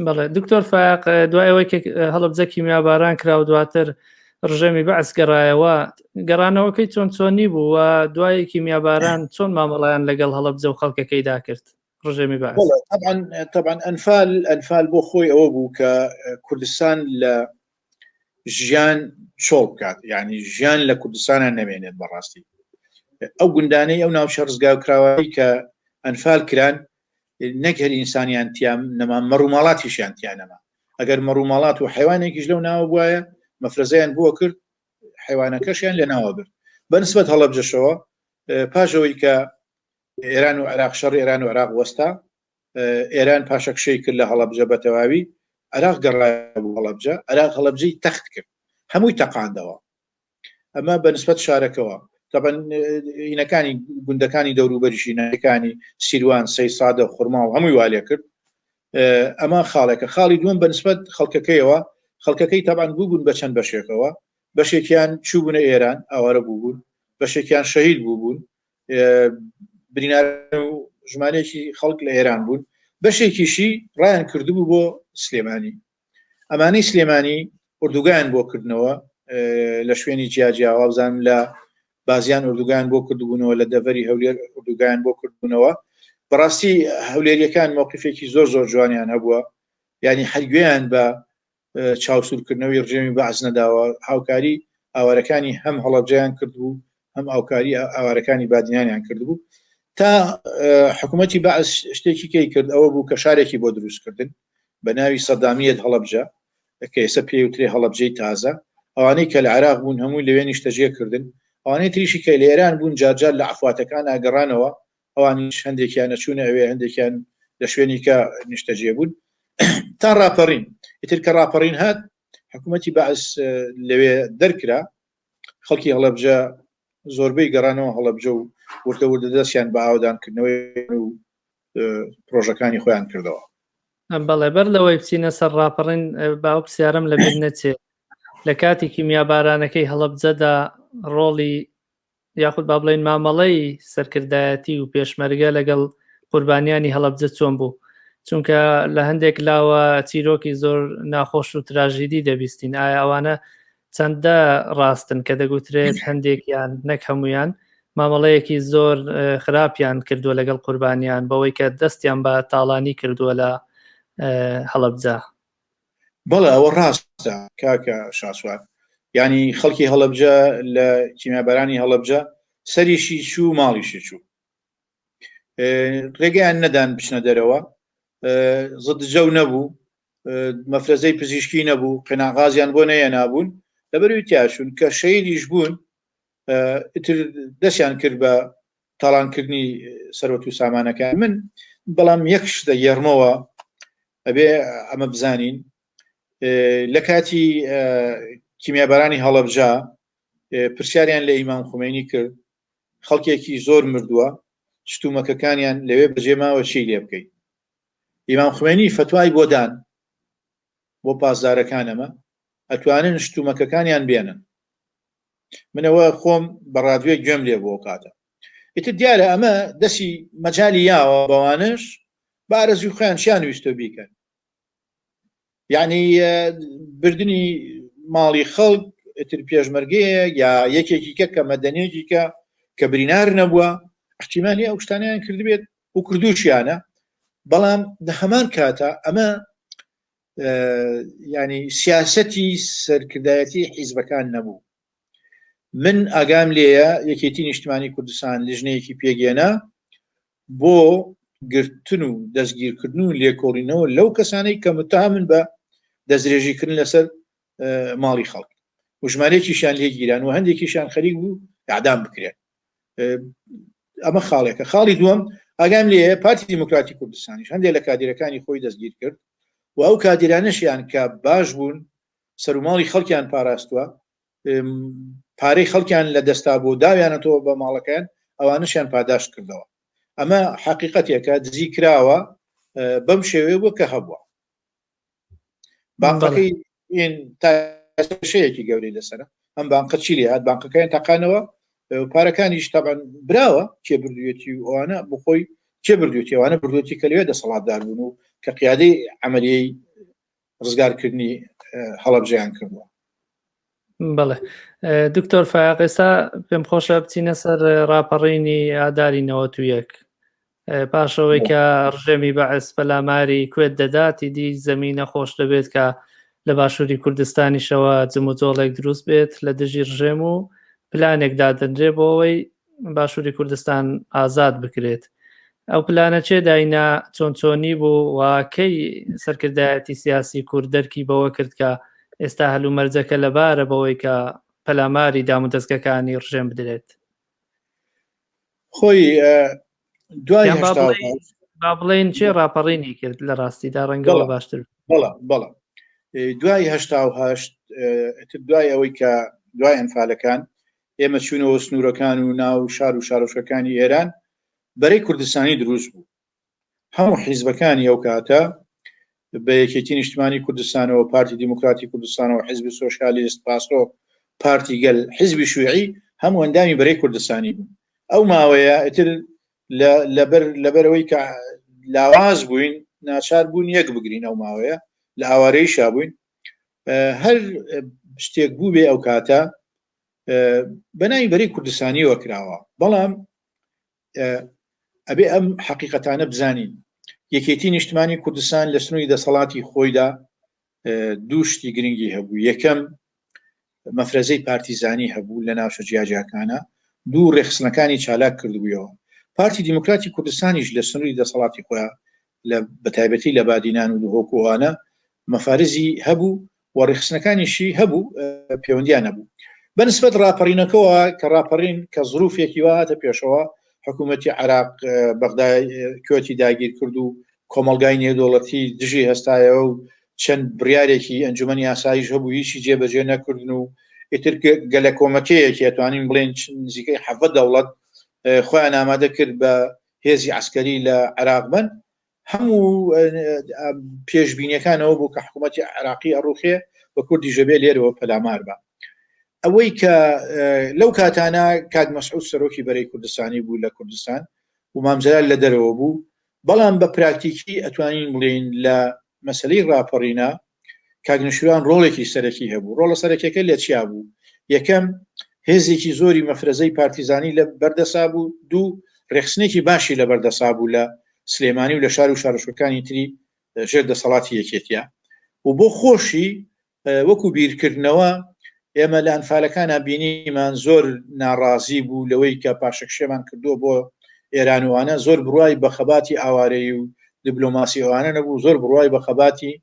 بەڵێ دکتۆر فایق دوایەوەی هەڵەبجە کیمیاباران کرا و دواتر ڕژەمی بەعس گەڕایەوە گەڕانەوەکەی چۆنی بوو و دوای کیمیاباران چۆن مامەڵیان لەگەڵ هەڵەبجە و خەڵکەکەیدا کرد ڕژەمی بەعس؟ طبعا ئەنفال بۆ خۆی ئەوە بوو کە کوردستان لە ژیان چۆڵ بکات، یعنی ژیان لە کوردستانە نەمێنێت بەڕاستی. ئەو گوندانەی ئەو ناوچە ڕزگاوکراوەی کە ئەنفال کران نەک هەر ئینسانیان تیام نەما مەڕووماڵاتیشیان تیان نەما. ئەگەر مەڕووماڵات و حیوانێکیش لەو ناوە بواە مەفرەزەیان بووە کرد حیوانەکەشیان لە ناوە برد. بەنسبەت هەڵەبجەشەوە پاشەوەی کە ئێران و عێراق شەڕ ئێران و عێراق وەستا، ئێران پاشەکشەی کرد لە هەڵەبجە بە تەواوی، عێراق گەڕای بوو هەڵەبجە، عێراق هەڵەبجەی تەخت کرد، هەمووی تەقاندەوە. ئەمە بەنسبەت شارەکەەوە طبعا هینەکانی گوندەکانی دەوروبەریشی نەکانی سیروان سەیسادە خوڕما و هەمووی والێ کرد. ئەمە خاڵێکە. خاڵی دووەم بەنسبەت خەڵکەکەیەوە، خەڵکەکەی طبعا بووبوون بە چەند بەشێکەوە، بەشێکیان چوو بوونە ئێران ئاوارە بووبوون، بەشێکیان شەهید بووبوون، برینار و ژمارەیەکی خەڵک لە ئێران بوون، بەشێکیشی ڕایان کردبوو بۆ سلێمانی. ئەمانەی سلێمانی ئوردوگایان بۆ کردنەوە لە شوێنی جیاجیاوە بزانم لە بازیان ئوردوگایان بۆ کردبوونەوە، لە دەڤەری هەولێر ئوردوگایان بۆ کردبوونەوە. بەڕاستی هەولێریەکان موقفێکی زۆر جوانیان هەبووە، ینی هەرگوێیان بە چاوسورکردنەوەی ڕژێمی بەعس نەداوە، هاوکاری ئاوارەکانی هەم هەڵەبجەیان کردبوو هەم ئاوکاری ئاوارەکانی بادینانیان کردبوو تا حکوومەتی بەعس شتێکی کەی کرد ئەوە بوو کە شارێکی بۆ دروستکردن بە ناوی سەدامیەت هەڵەبجە کە ئێستا پێوترێ هەڵەبجەی تازە. ئەوانەی کە لە عێراق بوون هەمووی لەوێ نیشتەجێکردن، ئەوانەی تریشی کە لە ئێران بوون جارجار لە عەفواتەکان ئاگەڕانەوە، ئەوانیش هەندێکیان نەچوونە ئەوێ، هەندێکیان لە شوێنی کە نیشتەجێ بوون تا ڕاپەڕین. ئیتر کە ڕاپەڕین هات حکوومەتی بەعس لەوێ دەرکرا، خەڵکی هەڵەبجە زۆربەی گەڕانەوە هەڵەبجە و وردە دەستیان بە ئاودانکردنەوەی و پرۆژەکانی خۆیان کردەوە. بەڵێ بەر لەوەی بچینە سەر ڕاپەڕین باو پرسیارم لە بیر نەچێت لە کاتی کیمیابارانەکەی هەڵەبجەدا ڕۆڵی یاخود با بڵێن مامەڵەی سەرکردایەتی و پێشمەرگە لەگەڵ قوربانیانی هەڵەبجە چۆن بوو؟ چونکە لە هەندێک لاوە چیرۆکی زۆر ناخۆش و تراژیدی دەبیستین. ئایا ئەوانە چەندە ڕاستن کە دەگوترێت هەندێکیان نەک هەمویان مامەڵەیەکی زۆر خراپیان کردووە لەگەڵ قوربانیان بەوەی کە دەستیان بە تاڵانی کردووە لە هەڵەبجە؟ بەڵێ ئەوە ڕاستە کاکە شاسوار، ینی خەڵکی هەڵەبجە لە کیمیابارانی هەڵەبجە سەریشی چوو ماڵیشی چوو، ڕێگەیان نەدان بچنە دەرەوە، زدجە نەبوو، مەفرەزەی پزیشکی نەبوو، قەناغازیان بۆ نەیەنابوون، لەبەروی تیاشون کە شەیدیش بوون ئیتر دەستیان کرد بە تاڵانکردنی سەرۆت و سامانەکان. من بەڵام یەک شتە یێڕمەوە ئەبێ ئەمە بزانین، لە کاتی کیمیابارانی هەڵەبجە پرسیاریان لە ئیمام خومینی کرد، خەڵکێکی زۆر مردووە، شتومەکەکانیان لەوێ بەجێماوە چی لێ بکەیت. ئیمام خومینی فتوای بۆ دان بۆ پاسدارەکانەمە ئەتوانن شتومەکەکانیان بێنن. منەوە خۆم بە ڕادوێ گوێم لێ بۆ کاتە. ئیتر دیارە ئەمە دەستی مەجای یاوە بەوانش بارەزی خۆیان چیان ویستە بیکەن، یعنی بردننی ماڵی خەڵک ئیتر پێشمەرگەیە یا یەکێکی کە مەدەنێکی کە برینار نەبووە، احتیمالی ئەو شتانیان کردبێت و کردوشیانە. بەڵام لە هەمان کاتە ئەمە ینی سیاسەتی سەرکردایەتی حیزبەکان نەبوو. من ئاگام لێیە یەکێتی نیشتمانی کوردستان لیژنەیەکی پێگێنا بۆ گرتن و دەستگیرکردن و لێکۆڵینەوە لەو کەسانەی کە متهمن بە دەستدرێژیکردن لەسەر ماڵی خەڵک و ژمارەیەکیشیان لێگیران و هەندێکیشیان خەریک بوو ئاعدام بکرێن. ئەمە خاڵێکە. خاڵی دووەم ئاگام لێیە پارتی دیموکراتی کوردستانیش هەندێک لە کادیرەکانی خۆی دەستگیر کرد و ئەو کادیرانەشیان کە باش بوون سەرماڵی خەڵکیان پاراستووە، پارەی خەڵکیان لە دەستا بۆ داویانەتەوە بە ماڵەکان، ئەوانشیان پاداش کردەوە. ئەمە حقیقەتێکە دزی کراوە بەم شێوەیە بوو کە هەبووە. باقەکەی شەیەکی گەورەی لەسەرە ئەم بانقە چی لێ هات بانقەکان تاقانەوە پارەکانیش تاان براوە کێبردوێتی و ئەوانە بخۆی کێبردوێتی ئەوانە بردوێتی کە لەوێ دەسەڵاتدار بوون و کە قیادەی عملیەی ڕزگارکردنی هەڵەبجەیان کردووە. بەڵێ دکتۆر فایق ئێستا پێم خۆشە بچینە سەر ڕاپەڕینی ئاداری 91 پاشەوەی کە ڕژێمی بەعس پەلاماری کوێت دەداتی دی زەمینە خۆش دەبێت کە لە باشووری کوردستانیشەوە جموجۆڵێک دروست بێت لە دژی ڕژێم و پلانێک دادەنرێ بۆ ئەوەی باشووری کوردستان ئازاد بکرێت. ئەو پلانە چێ داینا چۆنچۆنی بوو واکەی سەرکردایەتی سیاسی کورد دەرکی بەوە کرد کە ئێستا هەلو مەرجەکە لەبارە بەوەی کە پەلاماری دامودەستگەکانی ڕژێم بدرێت. خۆی دوای با بڵێن چێ ڕاپەڕینی کرد لە ڕاستیدا ڕەنگەوە باشتر. بەڵە دوای 1970 دوای ئەوەی کە دوای ئەنفالەکان ئێمە چوونەوە سنوورەکان و ناو شار و شارۆچکەکانی ئێران بەرەی کوردستانی دروست بوو. هەموو حیزبەکانی ئەو کاتە بە یەکێتی نیشتمانی کوردستانەوە پارتی دیموکراتی کوردستانەوە حیزبی سۆشیالیست پاسۆ پارتی گەل حیزبی شوێعی هەموو ئەندامی بەرەی کوردستانی بوو. ئەو ماوەیە ئتر لەبەرەوەی کە لاواز بووین ناچار بوون یەک بگرین ئەو ماوەیە لە ئاوارەی شابووین هەر شتێک بوو بێ ئەو کاتە بەناوی بەرەی کوردستانی وەکراوە. بەڵام ئەبێ ئەم حقیقەتانە بزانین یەکێتی نیشتمانی کوردستان لە سنووری دەسەڵاتی خۆیدا دوو شتی گرنگی هەبوو. یەکەم مەفرەزەی پارتیزانی هەبوو لە ناوچە جیاجیاکانە دوو ڕێخستنەکانی چالاک کردبوویەوە. پارتی دیموکراتی کوردستانیش لە سنووری دەسەڵاتی خۆیان لە بەتایبەتی لە بادینان و هۆکووانە مەفارزی هەبوو و ڕێخستنەکانیشی هەبوو پەیوەندیان هەبوو. بەنسبەت ڕاپەڕینەکەەوە کە ڕاپەڕین کە زروفێکی واتە پێشەوە حکوومەتی عراق بەغدای کوێتی داگیر کرد و کۆمەلگای نێودوڵەتی دژی هەستایەوە و چەند بڕیارێکی ئەنجومەنی یاساییش هەبوو هیچی جێبەجێ نەکردن و ئیتر گەلە کۆمەکەیەکی ئەتوانین بڵێن نزیکەی 7 دەوڵەت خۆیان ئامادە کرد بە هێزی عسکەری لە عراق بن. هەموو پێشبینیەکانەوە بوو کە حکوومەتی عراقی ئەڕوخێ بە کوردی ژەبێ لێرەوە پەلامار بە. ئەوەی کە لەو کاتانە کاک مەسعود سەرۆکی بەرەی کوردستانی بوو لە کوردستان و مامزەلال لە دەرەوە بوو. بەڵام بە پراکتیکی ئەتوانین بڵێن لە مەسەلەی ڕاپەڕینە کاک نەشمیروان ڕۆڵێکی سەرەکی هەبوو. ڕۆڵە سەرەکیەکە لێ چیا بوو؟ یەکەم هێزێکی زۆری مەفرەزەی پارتیزانی لە بەردەسا بوو، دوو ڕێخستنێکی باشی لە بەردەسا بوو لە سلێمانی و لە شار و شارۆچکەکانی تری ژێر دەسەڵاتی یەکێتیە. و بۆ خۆشی وەکو بیرکردنەوە ئێمە لە ئەنفالەکانە بینیمان زۆر ناڕازی بوو لەوەی کە پاشەکشێمان کردووە بۆ ئێرانوانە زۆر بڕوای بە خەباتی ئاوارەی و دیبلۆماسیەوانە نەبوو، زۆر بڕوای بە خەباتی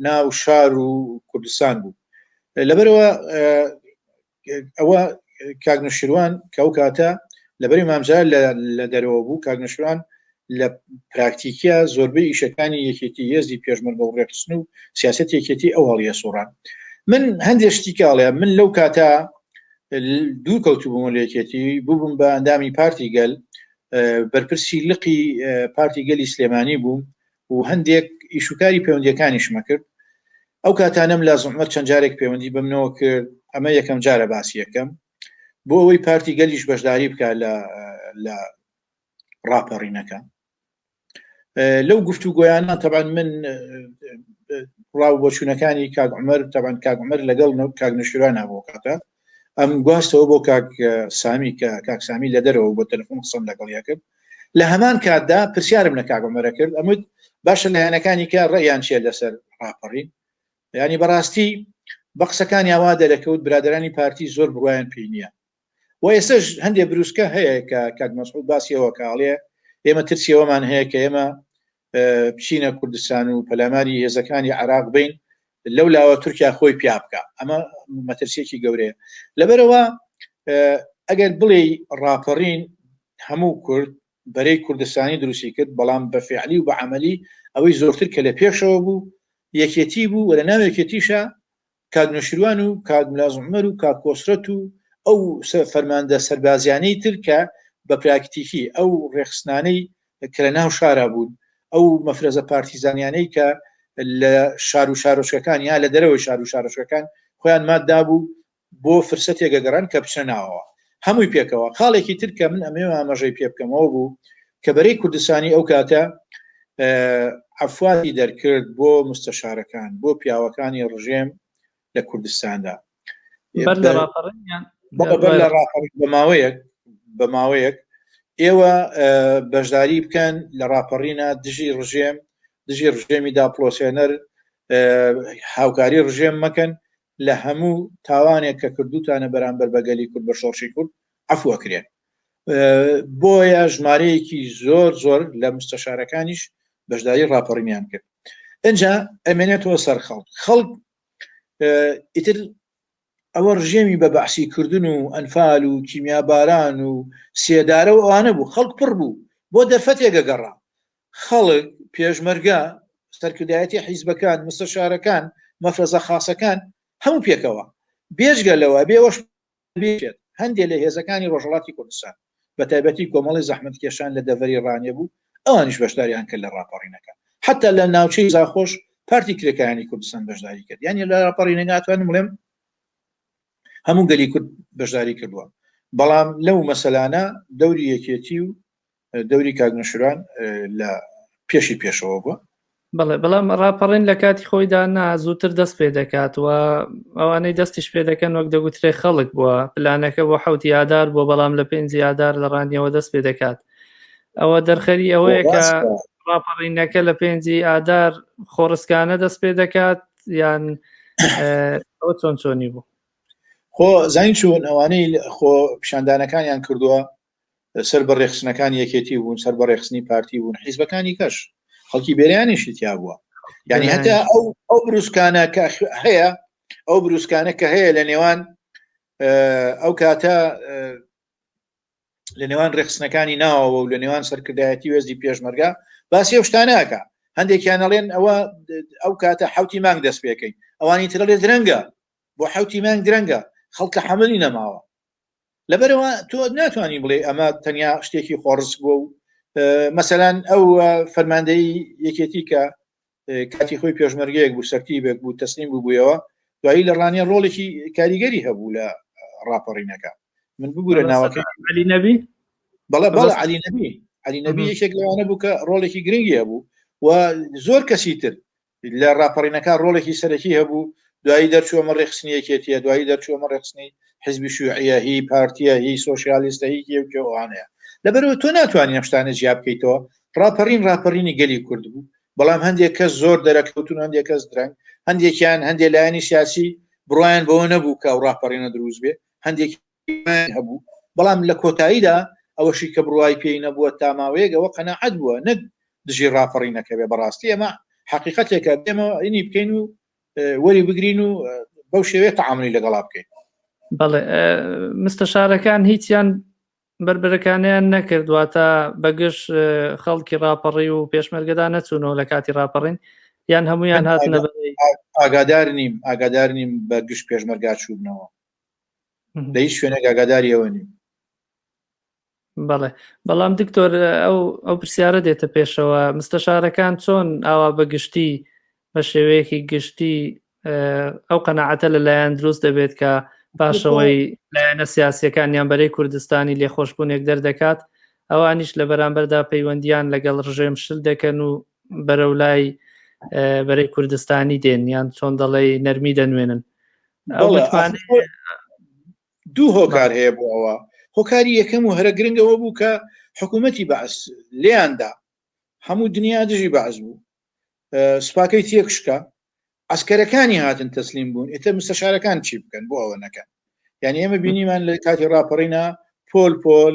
ناو شار و کوردستان بوو. لەبەرەوە ئەوە کاک نەشمیروان کە ئەو کاتە لەبەری مامزال لە دەرەوە بوو کاک نەشمیروان لە پراکتیکیا زۆربەی ئیشەکانی یەکێتی هێزی پێشمەرگە و ڕێخستن و سیاست یەکێتی ئەو هەڵیە سوڕان. من هەندێک شتی کاڵێ من لەو کاتە دوو کەوتوبووم لە یەکێتی بووبم بە ئەندامی پارتی گەل بەرپرسی لقی پارتی گەلی سلێمانی بووم و هەندێک ئیشوکاری پەیوەندیەکانیشمە کرد. ئەو کاتانەم لە زەحمەت چەند جارێک پەیوەندی بمنەوە کرد. ئەمە یەکەم جارە باسی یەکەم بۆ ئەوەی پارتی گەلیش بەشداری بکات لە ڕاپەڕینەکە. لەو گفتوگۆیانە تەبعاً من ڕاو بۆچوونەکانی کاک عومەر تەبعاً کاک عومەر لەگەڵ کاک نەشمیروان بۆ کاتە ئەم گواستەوە بۆ کاک سامی کە کاک سامی لە دەرەوە بۆ تەلەفۆن قسەم لەگەڵیا کرد. لە هەمان کاتدا پرسیارم لە کاک عومەرە کرد ئەموت باشە لایەنەکانی کە ڕێیان چێ لەسەر ڕاپەڕین. ینی بەڕاستی بە قسەکانی ئاوا دەرەکەوت برادرانی پارتی زۆر بڕوایان پێی نییە و ئێستش هەندێک بروسکە هەیە کە کاک مەسعود باسیەوە کاڵێ ئێمە ترسیەوەمان هەیە کە ئێمە بچینە کوردستان و پەلاماری هێزەکانی عراق بین لەو لاوە تورکیا خۆی پیا بکە. ئەمە مەترسیەکی گەورەیە. لەبەرەوە ئەگەر بڵێ ڕاپەڕین هەموو کورد بەرەی کوردستانی دروستی کرد بەڵام بە فعلی و بە عەمەلی ئەوەی زۆرتر کە لە پێشەوە بوو یەکێتی بوو و لە ناو یەکێتیشە کاک نەشمیروان و کاک ملازم عومەر و کاک کۆسرەت و ئەو فەرماندە سەربازیانەی تر کە بە پراکتیکی ئەو ڕێخستانەی کە لە ناو شارە بوون ئەو مەفرەزە پارتیزانیانەی کە لە شار و شارۆچکەکان یا لە دەرەوەی شار و شارۆچکەکان خۆیان ماددا بوو بۆ فرسەتێکە گەڕان کە بچە ناوەوە هەمووی پێکەوە. خاڵێکی ترکە من ئەمێ ئاماژەی پێ بکەمەوە بوو کە بەرەی کوردستانی ئەو کاتە عفواتی دەرکرد بۆ مستەشارەکان بۆ پیاوەکانی ڕژێم لە کوردستاندا لە ڕاپەڕین بە ماوەیەک ئێوە بەشداری بکەن لە ڕاپەڕینە دژی ڕژێمی داپلۆسێنەر هاوکاری ڕژێم مەکەن لە هەموو تاوانێک کە کردوتانە بەرامبەر بەگەلی کورد بە شۆڕشی کورد عفوەکرێن. بۆیە ژمارەیەکی زۆر لە مستەشارەکانیش بەشداری ڕاپەڕینیان کرد. ئەجا ئەمێنێتەوە سەر خەڵک ئیتر ئەوە ڕژێمی بە بەعسی کردن و ئەنفال و کیمیاباران و سێدارە و ئەوانە بوو خەڵک پڕ بوو بۆ دەرفەتێکە گەڕا خەڵک پێشمەرگە سەرکردایەتی حیزبەکان مستەشارەکان مەفرەزە خاسەکان هەموو پێکەوە بێژگە لەوە بێوەش بێت هەندێک لە هێزەکانی ڕۆژهەڵاتی کوردستان بە تایبەتی کۆمەڵی زەحمەتکێشان لە دەڤەری ڕانیە بوو ئەوانیش بەشداریان کرد لە ڕاپەڕینەکە حتا لە ناوچەی زاخۆش پارتی کرێکایانی کوردستان بەشداری کرد یعنی لە ڕاپەڕینەکان بڵێم هەموو گەلی کورد بەشداری کردووە. بەڵام لەو مەسەلانە دەوری یەکێتی و دەوری کاگنەشوران لە پێشەوە بووە. بەڵام ڕاپەڕین لە کاتی خۆیدا زووتر دەست پێ دەکات و ئەوانەی دەستیش پێ دەکەن وەک دەگوترێ خەڵک بووە پلانەکە بۆ 7 ئادار بۆ بەڵام لە 5 ئادار لە ڕانیەوە دەست پێ دەکات. ئەوە دەرخەری ئەوەیە کە ڕاپەڕینەکە لە 5 ئادار خۆڕسکانە دەست پێ دەکات یان ئەوە چۆنی بوو. خۆ زین چوون ئەوانەی خۆ پیشاندانەکانیان کردووە سەر بە ڕێخستنەکان یەکێتی بوون سەر بە ڕێخستنی پارتی بوون حیزبەکانی کەش خەڵکی بێریانیشی تیا بووە یعنی هەتا ئەو بروسکانە کە هەیە ئەو بروسکانە کە هەیە لە نێوان ئەو کاتە لە نێوان ڕێخستنەکانی ناوەوە و لە نێوان سەرکردایەتی وێزی پێشمەرگا باسی ئەو شتانەکە هەندێکیان ئەڵێن ئەوە ئەو کاتە 7 مانگ دەست پێکەین ئەوانی ترە لێ درەنگە بۆ 7 مانگ درەنگە خەڵکە حەملی نەماوە لەبەرەوە تۆ ناتوانانی بڵێ ئەمە تەنیا شتێکی خۆڕس بووە و مەسەلەن ئەو فەرماندەی یەکێتی کە کاتی خۆی پێشمەرگەیەک بوو سەرتیبێک بوو تەسلیم بووبوویەوە دوایی لە ڕانیە ڕۆڵێکی کاریگەری هەبوو لە ڕاپەڕینەکە من بگورە ناوەکە علی نەبی بەڵێ علی نەبی یەکێک لەوانە بوو کە ڕۆڵێکی گرنگی هەبوو و زۆر کەسی تر لە ڕاپەڕینەکە ڕۆڵێکی سەرەکی هەبوو دوایی دەرچووەمە ڕێخستنی یەکێتیە دوایی دەرچووەمە ڕێخستنی حزبی شوعیە هی پارتیە هی سۆشیالیستە هی کێوانەیە لەبەرەوە تۆ ناتوانانی ئەم شتانە جیاب بکەیتەوە ڕاپەڕینی گەلی کورد بوو بەڵام هەندێک کەس زۆر دەرەکەوتون هەندێک کەس درەنگ هەندێکیان هەندێک لایەنی سیاسی بڕوایان بەوە نەبوو کە ئەو ڕاپەڕینە دروست بێ هەندێک هەبوو بەڵام لە کۆتاییدا ئەوەشی کە بڕوای پێی نەبووە تا ماوەیەکەوە قەناعەت بووە نەک دژی ڕاپەڕینەکە بێ بەڕاستی ئەمە حقیقەتێکە دێمەوە ئینی بکەین و وەری بگرین و بەو شێوەیە تەعاملی لەگەڵا بکەین. بەڵێ مستەشارەکان هیچیان بربرەکانیان نەکردواتە بەگشت خەڵکی ڕاپەڕی و پێشمەرگەدا نەچوونەوە لە کاتی ڕاپەڕین یان هەمویان هاتنە بەرەی ئاگادار نیم بە گشت پێشمەرگا چوونەوە لە هیچ شوێنێک ئاگاداری ئەوە نیم. بەڵێ بەڵام دکتۆر ئەو پرسیارە دێتە پێشەوە مستەشارەکان چۆن ئاوا بە گشتی بە شێوەیەکی گشتی ئەو قەناعەتە لەلایەن دروست دەبێت کە پاشەوەی لایەنە سیاسیەکانیان بەرەی کوردستانی لێخۆشبوونێک دەردەکات ئەوانیش لە بەرامبەردا پەیوەندیان لەگەڵ ڕژێم شل دەکەن و بەرەولای بەرەی کوردستانی دێن یان چۆن دەڵێ نەرمی دەنوێنن. دوو هۆکار هەیە بۆ ئەوە هۆکاری یەکەم و هەرە گرنگەوە بوو کە حکوومەتی بەعس لێیاندا هەموو دنیا دژی بەعس بوو سوپاکەی تێکشکە ئەسکەرەکانی هاتن تەسلیم بوون ئێتە مستەشارەکان چی بکەن بۆ ئەوە نەکەن یعنی ئێمە بینیمان لە کاتی ڕاپەڕینە پۆل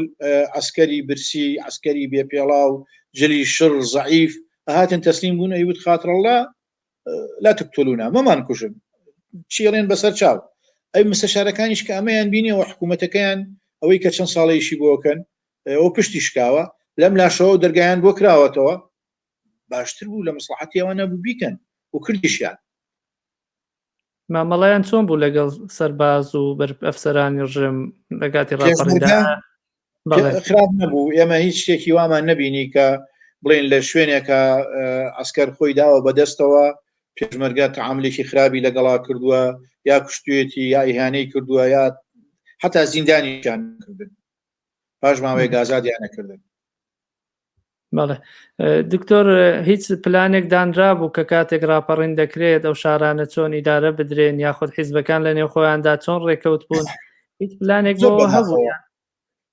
ئەسکەری برسی ئەسکەری بێپێڵاو جلی شڕ زەعیف هاتن تەسلیم بوون ئەیوت خاترەڵڵا لا تقتلونا مەمان کوژن چیڵێن بەسەر چاو ئەی مستەشارەکانیش کە ئەمەیان بینیەوە حکوومەتەکەیان ئەوەی کە چەند ساڵەیشی بۆکەن ئەو پشتی شکاوە لەم لاشەوە دەرگایان بۆ کراوەتەوە باشتر بوو لە مەسلحەتی ئەوە نەبوو بیکەن و کردیشیان مامەڵەیان چۆن بوو لەگەڵ سەرباز و ئەفسەرانی ڕژێم لە کاتی ڕاپەڕیندا خراپ نەبوو ئێمە هیچ شتێکی وامان نەبینی کە بڵێن لە شوێنێکە ئەسکەر خۆی داوە بەدەستەوە پێشمەرگە تەعاملێکی خراپی لەگەڵا کردووە یا کوشتوێتی یا ئیهانەی کردووە یا حتا زیندانیشان کردن پاش ماوەیە ئازادیان نەکردن. بەڵێ دکتۆر هیچ پلانێک دانرا بوو کە کاتێک راپەڕین دەکرێت ئەو شارانە چۆن ئیدارە بدرێن یاخود حیزبەکان لە نێو خۆیاندا چۆن ڕێکەوت بوون هیچ پلانێک بۆ هەبوو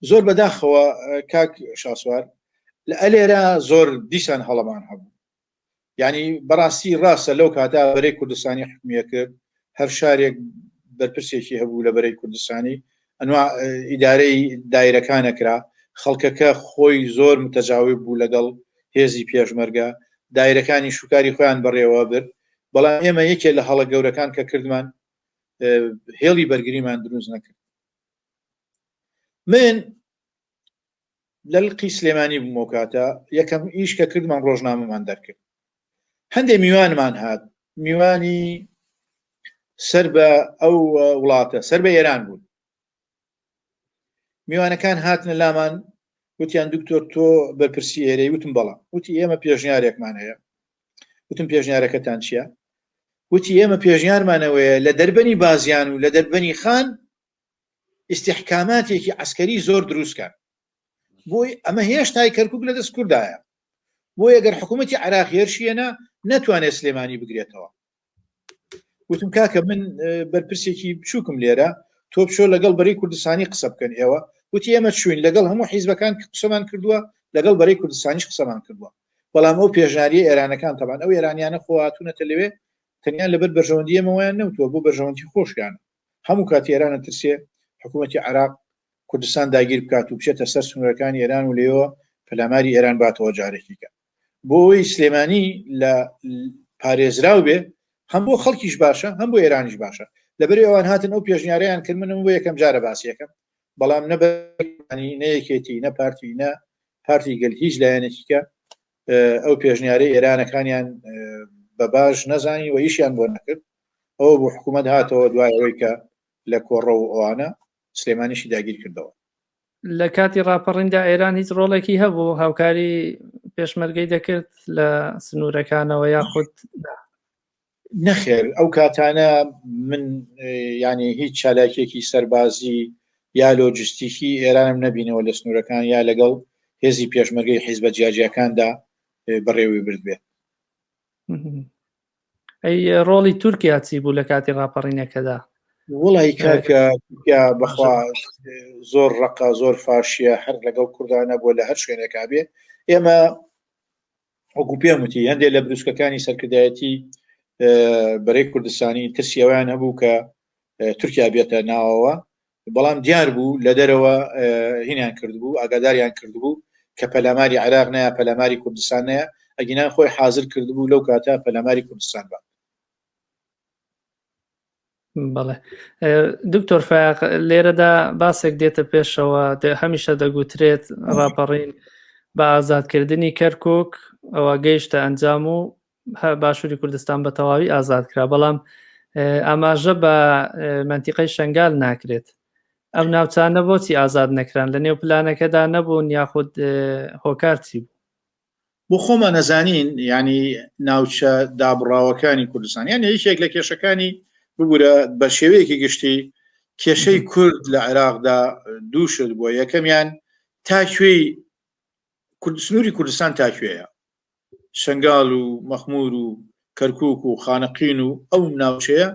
زۆر بەداخەوە کاک شاسوار لە ئەلێرە زۆر دیسان هەڵەمان هەبوو یعنی بەڕاستی ڕاستە لەو کاتا بەرەی کوردستانی حکومیە کرد هەر شارێک بەرپرسێکی هەبوو لە بەرەی کوردستانی ئەنوا ئیدارەی دایرەکانە کرا خەڵکەکە خۆی زۆر متەجاوب بوو لەگەڵ هێزی پێشمەرگە دایرەکانی شوکاری خۆیان بەڕێوە برد بەڵام ئێمە یەکێ لە هەڵە گەورەکان کە کردمان هێڵی بەرگریمان دروست نەکرد. من لەلقی سلێمانی بوومەوە کاتە یەکەم ئیش کە کردمان ڕۆژنامەمان دەرکرد هەندێک میوانمان هات میوانی سەر بە ئەو وڵاتە سەر بە ئێران بوون میوانەکان هاتنە لامان وتیان دکتۆر تۆ بەرپرسی ئێرەی وتم بەڵام وتی ئێمە پێشنیارێکمان هەیە وتم پێشنیارەکەتان چییە وتی ئێمە پێشنیارمانەوەیە لە دەربەنی بازیان و لە دەربەنی خان ئیستیحکاماتێکی عسکەری زۆر دروستکە بۆی ئەمە هێشتای کەرکووک لە دەست کوردایە بۆ ئەگەر حکوومەتی عراق هێرشیەنە نەتوانێت سلێمانی بگرێتەوە وتم کاکە من بەرپرسێکی بچووکم لێرە تۆ بچۆ لەگەڵ بەرەی کوردستانی قسە بکەن ئێوە وتی ئێمە چوین لەگەڵ هەموو حیزبەکان قسەمان کردووە لەگەڵ بەرەی کوردستانیش قسەمان کردووە بەڵام ئەو پێشنیاریە ئێرانەکان تەبان ئەو ئێرانیانە خۆ هاتوونەتە لەوێ تەنیا لەبەر بەرژەوەندی ئەمەوەیان نەوتووە بۆ بەرژەوەندی خۆشیان هەموو کات ئێرانە ترسێ حکوومەتی عراق کوردستان داگیر بکات و بچێتە سەر سنوورەکانی ئێران و لێەوە پەلاماری ئێران باتەوە جارێکیکە بۆی سلێمانی لە پارێزراو بێ هەم بۆ خەڵکیش باشە هەم بۆ ئێرانیش باشە لەبەر ئەوان هاتن ئەو پێشنیاریان کرد منم بۆ یەکەم جارە باسیەکەم بەڵام نەبەرنی نەیەکێتی نە پارتی نە پارتی گەل هیچ لایەنێکیکە ئەو پێشنیاری ئێرانەکانیان بە باش نەزانی و ئیشیان بۆ نەکرد ئەوە بۆ حکوومەت هاتەوە دوای ئەوەی کە لە کۆڕە و ئەوانە سلێمانیشی داگیر کردەوە. لە کاتی راپەڕیندا ئێران هیچ ڕۆڵێکی هەبوو هاوکاری پێشمەرگەی دەکرد لە سنوورەکانەوە یاخود نەخێر ئەو کاتانە من ینی هیچ چالاکێکی سەربازی یا لۆجستیکی ئێرانم نەبینەوە لە سنوورەکان یا لەگەڵ هێزی پێشمەرگەی حیزبە جیاجیەکاندا بەڕێوی بردبێت. ئەی ڕۆڵی تورکیا چی بوو لە کاتی راپەڕینەکەدا؟ وڵی کاکە بەخوا زۆر ڕقا زۆر فاشیە هەر لەگەڵ کوردانە بۆ لە هەر شوێنێکا بێ ئێمە وەکو پێم وتی هەندێک لە بروسکەکانی سەرکردایەتی بەرەی کوردستانی ترسیەوەیان هەبوو کە تورکیا بێتە ناوەوە بەڵام دیار بوو لە دەرەوە هینیان کردبوو ئاگاداریان کردبوو کە پەلاماری عراق نایە پەلاماری کوردستان نایە ئەگینان خۆی حاضر کردبوو لەو کاتە پەلاماری کوردستان بە. بەڵێ دکتۆر فایق لێرەدا باسێک دێتە پێشەوە هەمیشە دەگوترێت راپەڕین بە ئازادکردنی کەرکووک ئەوە گەیشتە ئەنجام و باشووری کوردستان بە تەواوی ئازاد کرا بەڵام ئاماژە بە منتیقەی شەنگال ناکرێت ئەم ناوچانە بۆچی ئازاد نەکران لە نێو پلانەکەدا نەبوون یاخود هۆکارچی بوو بۆ خۆمان نەزانین ینی ناوچە دابڕاوەکانی کوردستان یان هیچێک لە کێشەکانی ببوورە بە شێوەیەکی گشتی کێشەی کورد لە عێراقدا دووشت بووە یەکەمیان تاکوێی سنووری کوردستان تاکوێیە شنگال و مەخمور و کەرکووک و خانەقین و ئەو ناوچەیە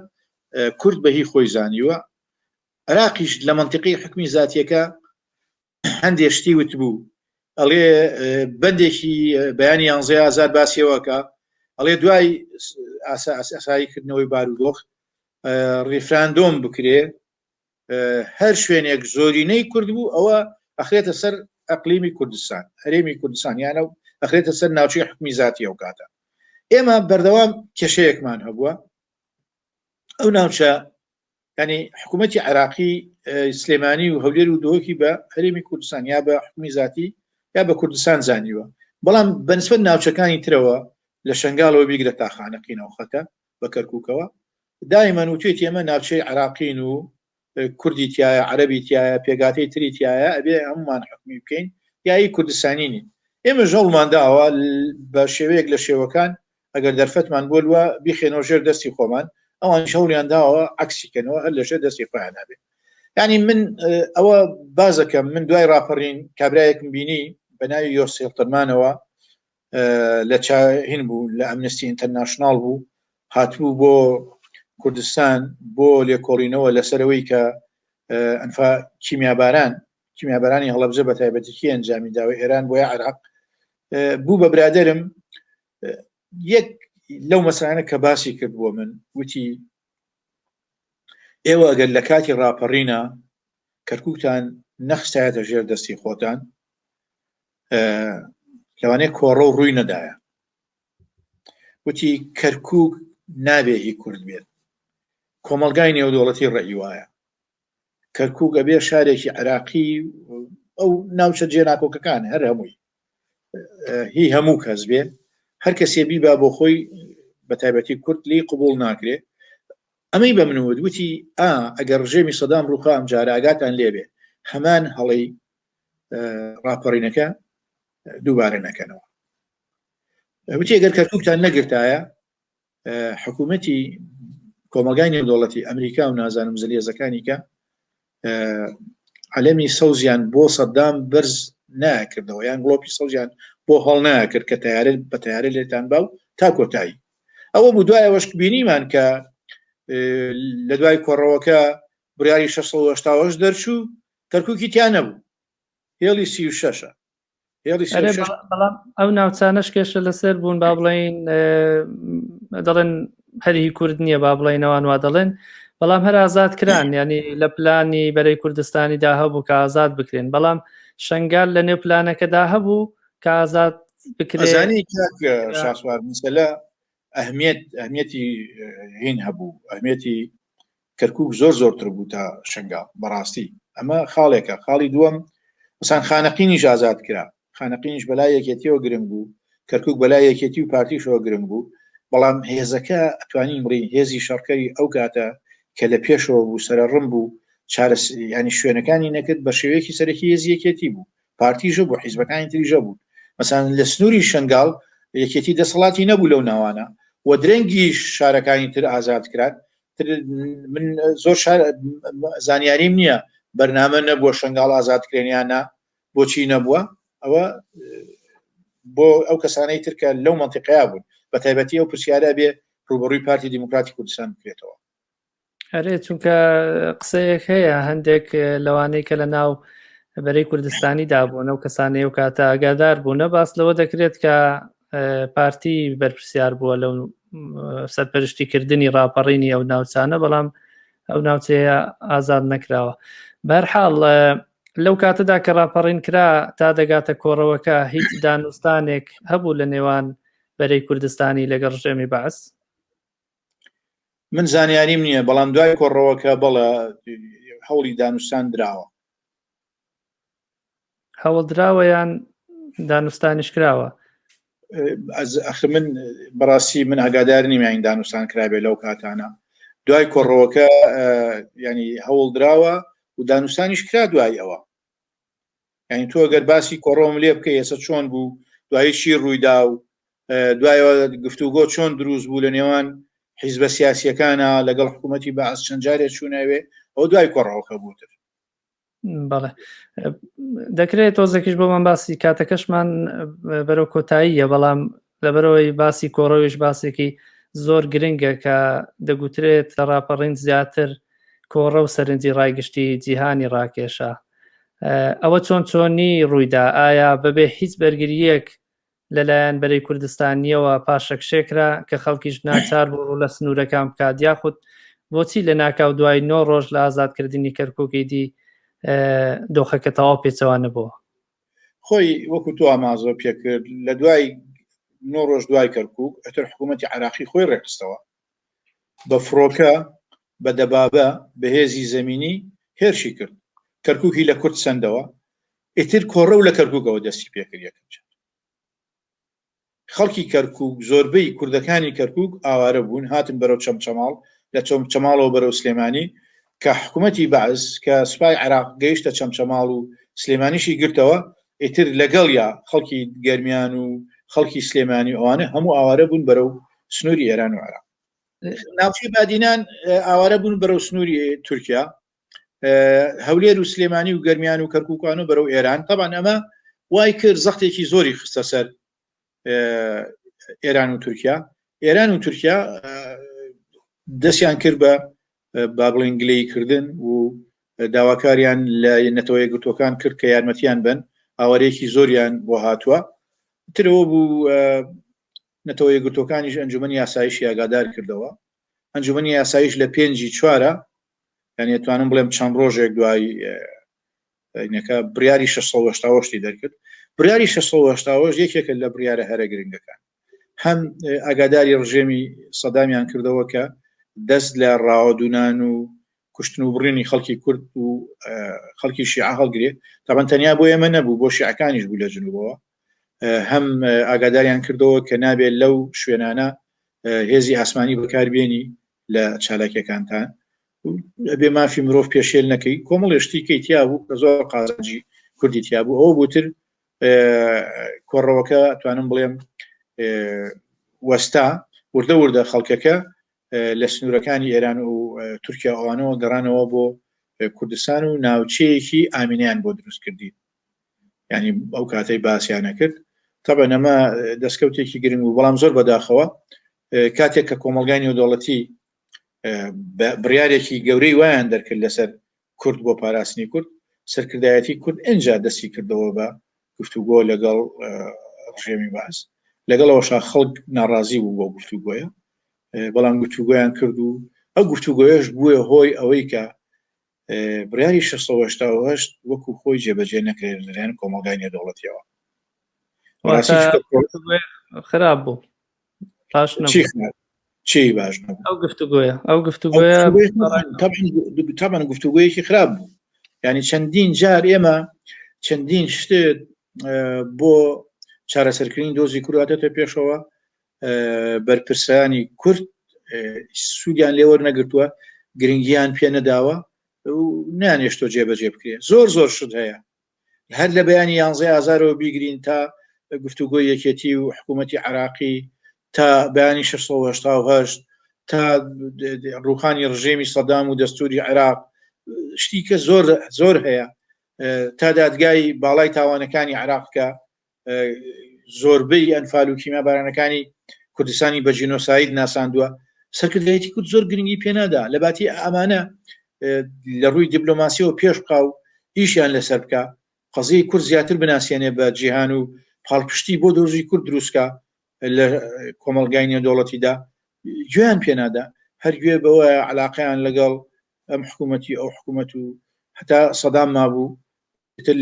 کورد بەهی خۆی زانیوە عێراقیش لە منتیقی حکمی زاتیەکە هەندێشتی وتبوو ئەڵێ بەندێکی بەیانی 11,000 باسیەوەکە ئەڵێ دوای ئاساییکردنەوەی بارودۆخ ریفراندۆم بکرێ هەر شوێنێک زۆرینەی کورد بوو ئەوە ئەخرێتە سەر ئەقلیمی کوردستان هەرێمی کوردستانیانە و ئەخرێتە سەر ناوچەی حکمی زاتی ئەو کاتە ئێمە بەردەوام کێشەیەکمان هەبووە ئەو ناوچە ینی حکوومەتی عراقی سلێمانی و هەولێر و دۆکی بە هەرێمی کوردستان یا بە حکومی زاتی یا بە کوردستان زانیوە بەڵام بەنسبەت ناوچەکانی ترەوە لە شنگالەوە بیگرە تا خانەقینەوە خەتە بە کەرکووکەوە دایمان وتێت ئێمە ناوچەی عراقین و کوردی تایە عەرەبی تایە پێگاتەی تری تایە ئەبێ هەمومان حکمی بکەین یایی کوردستانینی ئێمە ژەڵمانداوە بە شێوەیەک لە شێوەکان ئەگەر دەرفەتمان بۆلووە بیخێنەوە ژێر دەستی خۆمان ئەوان شەوریان داوە عکسیکەنەوە هەر لەشە دەستی خۆیان نابێت. یعنی من ئەوە بازەکەم من دوای راپەڕین کابرایەکم بینی بە ناوی یۆسێڵتەرمانەوە لە هین بوو لە ئەمنستی ئینتەرناشناڵ بوو هاتبوو بۆ کوردستان بۆ لێکۆڵینەوە لەسەرەوەی کە ئەنفا کیمیابارانی هەڵەبجە بە تایبەتیکی ئەنجامی داوای ئێران بۆ عێراق بوو بە برادرم یەک لەو مەسانە کە باسی کرد بۆ من وتی ئێوە ئەگەر لە کاتی راپەڕینە کەرکووکتان نەخستایەتە ژێر دەستی خۆتان لەوانەیە کۆڕە و ڕووی نەدایە وتی کەرکووک نابێ هی کورد بێت کۆمەلگای نێودوڵەتی ڕێی وایە کەرکووک ئەبێ شارێکی عێراقی ئەو ناوچە جێناکۆکەکان هەر هەمووی هی هەموو کەس بێ هەر کەسێ بیبا بۆ خۆی بە تایبەتی کورد لی قبول ناکرێ ئەمەی بە منوت وتی ئەگەر ڕژێمی سەدام ڕووخا ئەم جارە ئاگاتان لێبێ هەمان هەڵەی راپەڕینەکە دووبارە نەکەنەوە وتی ئەگەر کەرکووکتان نەگرتایە حکوومەتی کۆمەلگای نێودوڵەتی ئەمریکا و نازانم زەلیێزەکانی کە عەلەمی سەوزیان بۆ سەدام بەرز ناکردەوە یان گڵۆپی سەوزیان بۆ هەڵ ناکرد کە بە تەیارە لێتان باو تا کۆتایی ئەوە بوو دوایەوەش بینیمان کە لە دوای کۆڕەوەکە بڕیاری 680 دەرچوو کەرکووکی تیا نەبوو هێڵی 36 بەڵام ئەو ناوچانەش کێشە لەسەر بوون با بڵین دەڵێن هەری کورد نییە با بڵێنەوەوان وا دەڵێن بەڵام هەر ئازاد کران ینی لە پلانی بەرەی کوردستانیدا هەبوو کە ئازاد بکرێن بەڵام شنگال لە نێو پلانەکەدا هەبوو کە ئازاد بکرێنی شاسوار مسەلە ئەهمیەتی هین هەبوو ئەهمیەتی کەرکووک زۆرتر بوو تا شنگال بەڕاستی ئەمە خاڵێکە خاڵی دووەم مثلا خانەقینیش ئازاد کرا خانەقینیش بەلای یەکێتیەوە گرنگ بوو کەرکووک بەلای یەکێتی و پارتیشەوە گرنگ بوو بەڵام هێزەکە ئەتوانی مڕی هێزی شەڕکەری ئەو کاتە کە لە پێشەوە بوو سەرڕم بوو ینی شوێنەکانی نەکرد بە شێوەیەکی سەرەکی هێزی یەکێتی بوو پارتیژە بوو حیزبەکانی تریژە بوو مثلا لە سنووری شنگال یەکێتی دەسەڵاتی نەبوو لەو ناوانە و درەنگی شارەکانی تر ئازاد کرات من زۆر زانیاریم نییە بەرنامە نەبووە شنگال ئازادکرێنیانە بۆچی نەبووە ئەوە بۆ ئەو کەسانەی ترکە لەو منتیقەیە بوون بە تایبەتی ئەو پرسیارە بێ ڕوبەڕووی پارتی دیموکراتی کوردستان بکرێتەوە هەرێ چونکە قسەیەک هەیە هەندێک لەوانەی کە لە ناو بەرەی کوردستانی دابوون ئەو کەسانەی و کاتە ئاگادار بوونە باس لەوە دەکرێت کە پارتی بەرپرسیار بووە لەو سەرپەرشتیکردنی ڕاپەڕینی ئەو ناوچانە بەڵام ئەو ناوچەیە ئازاد نەکراوە بەرحاڵ لەو کاتەدا کە ڕاپەڕین کرا تا دەگاتە کۆڕەوەکە هیچ دانوستانێک هەبوو لە نێوان بەرەی کوردستانی لەگەڵ ڕژێمی بەعس من زانیاریم نییە بەڵام دوای کۆڕەوەکە بەڵە هەوڵی دانوستان دراوە هەوڵ دراوە یان دانوستانیش کراوە من بەڕاستی من ئاگادار نیمەین دانوستان کرابێ لەو کاتانە دوای کۆڕەوەکە ینی هەوڵ دراوە و دانوستانیش کرا دوای ئەوە ینی تۆ گەر باسی کۆڕەوەم لێ بکە ئێستا چۆن بوو دوایی چی ڕوویدا و دوایەوە گفتوگۆ چۆن دروست بوو لە نێوان حیزبە سیاسیەکانە لەگەڵ حکوومەتی بەعس چەند جارێک چووناوێ ئەو دوای کۆڕەوەکە بووتر بەڵێ دەکرێت تۆزێکیش بۆمان باسی کاتەکەشمان بەرەو کۆتاییە بەڵام لەبەرەوەی باسی کۆڕەویش باسێکی زۆر گرنگە کە دەگوترێت لە ڕاپەڕین زیاتر کۆڕە و سەرنجی ڕایگشتی جیهانی ڕاکێشە ئەوە چۆنی ڕوویدا ئایا بەبێ هیچ بەرگریەک لەلایەن بەرەی کوردستانیەوە پاشەکشێکرا کە خەڵکیش ناچار بوو لە سنوورەکان بکات یاخود بۆچی لە ناکاو دوای 9 ڕۆژ لە ئازادکردنی کەرکووکی دی دۆخەکە تەواو پێچەوانە بووە خۆی وەکو تو ئامازۆ پێکرد لە دوای 9 ڕۆژ دوای کەرکووک ئەتر حکوومەتی عراقی خۆی ڕێکخستەوە بە فڕۆکە بە دەبابە بەهێزی زەمینی هێرشی کرد کەرکووکی لە کورد سندەوە ئیتر کۆڕە و لە کەرکووکەوە دەستی پێکرد یەکەم خەڵکی کەرکووک زۆربەی کوردەکانی کەرکووک ئاوارە بوون هاتن بەرەو چەمچەماڵ لە چەمچەماڵەوە بەرەو سلێمانی کە حکوومەتی بەعز کە سوپای عێراق گەیشتە چەمچەماڵ و سلێمانیشی گرتەوە ئیتر لەگەڵ یا خەڵکی گەرمیان و خەڵکی سلێمانی ئەوانە هەموو ئاوارە بوون بەرەو سنووری ئێران و عێراق ناوچەی بادینان ئاوارە بوون بەرەو سنووری تورکیا، هەولێر و سلێمانی و گەرمیان و کەرکووکان و بەرەو ئێران. طبعا ئەمە وای کرد زەختێکی زۆری خستە سەر ئێران و تورکیا. ئێران و تورکیا دەستیان کرد بە با بڵێن گلەیکردن و داواکاریان لە نەتەوە یەکگرتوەکان کرد کە یارمەتیان بن، ئاوارەیەکی زۆریان بۆ هاتووە. ترەوە بوو نەتەوە یەکگرتوەکانیش ئەنجومەنی یاساییش ئاگادار کردەوە. ئەنجومەنی یاساییش لە 5/4 یعنی ئەتوانم بڵێم چەند ڕۆژێک دوای بڕیاری 680 دەرکرد. بڕیاری 680 یەکێکە لە بڕیارە هەرە گرنگەکان. هەم ئاگاداری ڕژێمی سەدامیان کردەوە کە دەست لە ڕاوەدونان و کوشتن و بڕینی خەڵکی کورد و خەڵکی شیعە هەڵگرێت. تابەن تەنیا بۆ ئێمە نەبوو، بۆ شیعەکانیش بوو لە جنوبەوە. هەم ئاگاداریان کردەوە کە نابێت لەو شوێنانە هێزی ئاسمانی بەکاربێنی لە چالاکیەکانتان، بێ مافی مرۆڤ پێشێل نەکەی. کۆمەڵێشتی کەی تیا بوو کە زۆر قازانجی کوردی تیا بوو. ئەوە بووتر کۆڕەوەکە توانم بڵێم وەستا وردە وردە خەڵکەکە لە سنوورەکانی ئێران و تورکیا ئەوانەوە گەڕانەوە بۆ کوردستان و ناوچەیەکی ئامینیان بۆ دروست کردی. ینی ئەو کاتەی باسییانە کرد. طبعا ئەمە دەستکەوتێکی گرنگ و بەڵام زۆر بەداخەوە کاتێک کە کۆمەلگای نێودەوڵەتی بڕیارێکی گەورەی وایان دەرکرد لەسەر کورد بۆ پاراستنی کورد، سەرکردایەتی کورد ئەنجا دەستی کردەوە بە گفتوگۆ لەگەڵ ڕژێمی باس. لەگەڵەوەشا خەڵک ناڕازی بوو بۆ گفتوگۆیە، بەڵام گفتوگۆیان کرد و ئەو گفتوگۆیەش بووە هۆی ئەوەی کە بڕیاری 680 وەکو خۆی جێبەجێ نەکرێت لەلایەن کۆمەلگای نێودەوڵەتیەوە. خراپ بوو، چی باش نەبوو ئەو گفتوگۆیە طبعا گفتوگۆیەکی خراپ بوو. ینی چەندین جار ئێمە چەندین شتێت بۆ چارەسەرکردنی دۆزی کورداتێتە پێشەوە، بەرپرسانی کورد سوودیان لێوە نەگرتووە، گرنگیان پێ نەداوە و نانێشتۆ جێبەجێ بکرێت. زۆر زۆر شت هەیە، هەر لە بەیانی 11 ئازارەوە بیگرین تا گفتوگۆی یەکێتی و حکوومەتی عراقی، تا بەیانی 680 تا ڕوخانی ڕژێمی سەدام و دەستوری عێراق، شتیکە زۆر هەیە، تا دادگای باڵای تاوانەکانی عێراقکە زۆربەی ئەنفال و کیمیابارانەکانی کوردستانی بە جینۆساید ناساندووە. سەرکردایەتی کورد زۆر گرنگی پێنادا، لە باتی ئەمانە لە ڕووی دیپلۆماسیەوە پێش بقا و ئیشیان لەسەر بکە، قەزەی کورد زیاتر بناسیێنێ بە جیهان و پاڵپشتی بۆ دۆزی کورد دروستکە لە کۆمەلگای نێودەوڵەتیدا، گوێیان پێنادا. هەرگوێ بەوە علاقەیان لەگەڵ ئەم حکوومەتی ئەو حکوومەت و هەتا سەدام مابوو،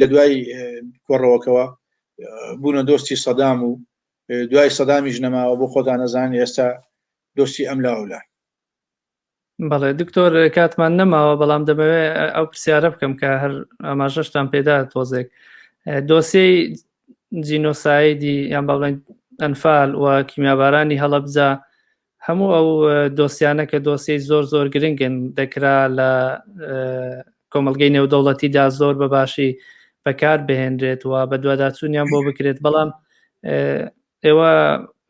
لە دوای کۆڕەوەکەوە بوونە دۆستی سەدام و دوای سەدامیش نەماوە، بۆ خۆتان نەزانن ئێستا دۆستی ئەم لاولان. بەڵێ دکتۆر کاتمان نەماوە، بەڵام دەمەوێت ئەو پرسیارە بکەم کە هەر ئاماژەشتان پێدا تۆزێک دۆسیەی جینۆسایدی یان بەڵێن ئەنفال و کیمیابارانی هەڵەبجە، هەموو ئەو دۆسیانە کە دۆسیی زۆر زۆر گرنگن دەکرا لە کۆمەلگەی نێودەوڵەتیدا زۆر بەباشی بەکار بهێنرێت و بە دوواداچوونیان بۆ بکرێت. بەڵام ئێوە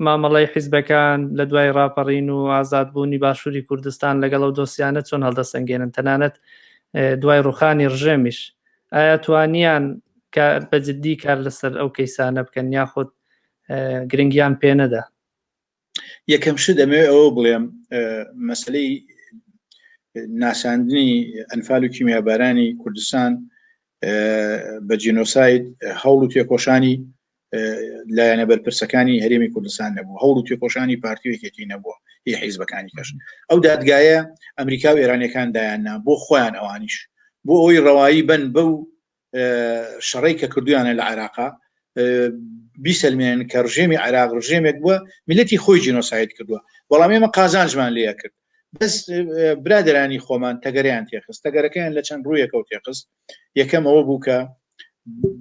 مامەڵەی حیزبەکان لە دوای ڕاپەڕین و ئازادبوونی باشووری کوردستان لەگەڵ ئەو دۆسیانە چۆن هەڵدەسەنگێنن، تەنانەت دوای ڕوخانی ڕژێمیش ئایا توانیان بەجددی کار لەسەر ئەو کەیسانە بکەن یاخود گرنگیان پێ نەدا؟ یەکەم شت دەمەوێت ئەوە بڵێم، مەسلەی ناساندنی ئەنفال و کیمیابارانی کوردستان بە جینۆساید هەوڵ و تێکۆشانی لایەنە بەرپرسەکانی هەرێمی کوردستان نەبوو، هەوڵ و تێکۆشانی پارتی و یەکێتی نەبووە، هی حیزبەکانی کەش. ئەو دادگایە ئەمریکا و ئێرانیەکان دایاننا بۆ خۆیان ئەوانیش، بۆ ئەوی ڕەوایی بن بەو شەڕەی کە کردویانە لە عێراقا بیسەلمێنن کە ڕژێمی عێراق ڕژێمێک بووە میلەتی خۆی جینۆساید کردووە. بەڵام ئێمە قازانجمان لێ کرد، بەس برادرانی خۆمان تەگەریان تێخست، تەگەرەکەیان لە چەند ڕوویەکە و تێخست. یەکەم ئەوە بوو کە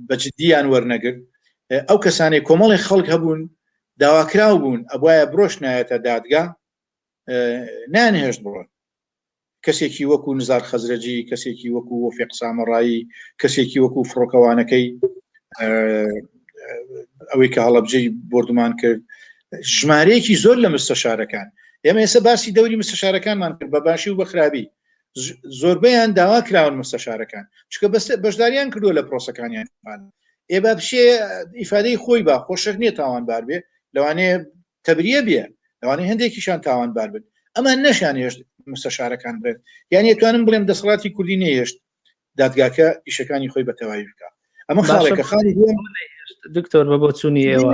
بەجددیان وەرنەگرت. ئەو کەسانی کۆمەڵی خەڵک هەبوون داواکراو بوون ئەبوایە برۆش نایەتە دادگا، نانهێشت بڕۆن. کەسێکی وەکو نزار خەزرەجی، کەسێکی وەکو وەفیق سامەڕایی، کەسێکی وەکو فڕۆکەوانەکەی ئەوەی کە هەڵەبجەی بردومان کرد، ژمارەیەکی زۆر لە مستەشارەکان ئێمە ئێستا باسی دەوری مستەشارەکانمان کرد بە باشی و بە خراپی زۆربەیان داوا کراون مستەشارەکان چکە بەشداریان کردووە لە پرۆسەکانیان ئێ با بشێ ئیفادەی خۆی با خۆشەک نییە تاوانبار بێ لەوانەیە تەبریە بێ لەوانەیە هەندێکیشان تاوانبار بن ئەمە نەشان هێشت مستەشارەکان برێت یان توانم بڵێم دەسەڵاتی کوردی نەهێشت دادگاکە ئیشەکانی خۆی بە تەواوی بکە ئەمە خاڵێکە خاڵی دکتۆر بە بۆ چوونی ئێوە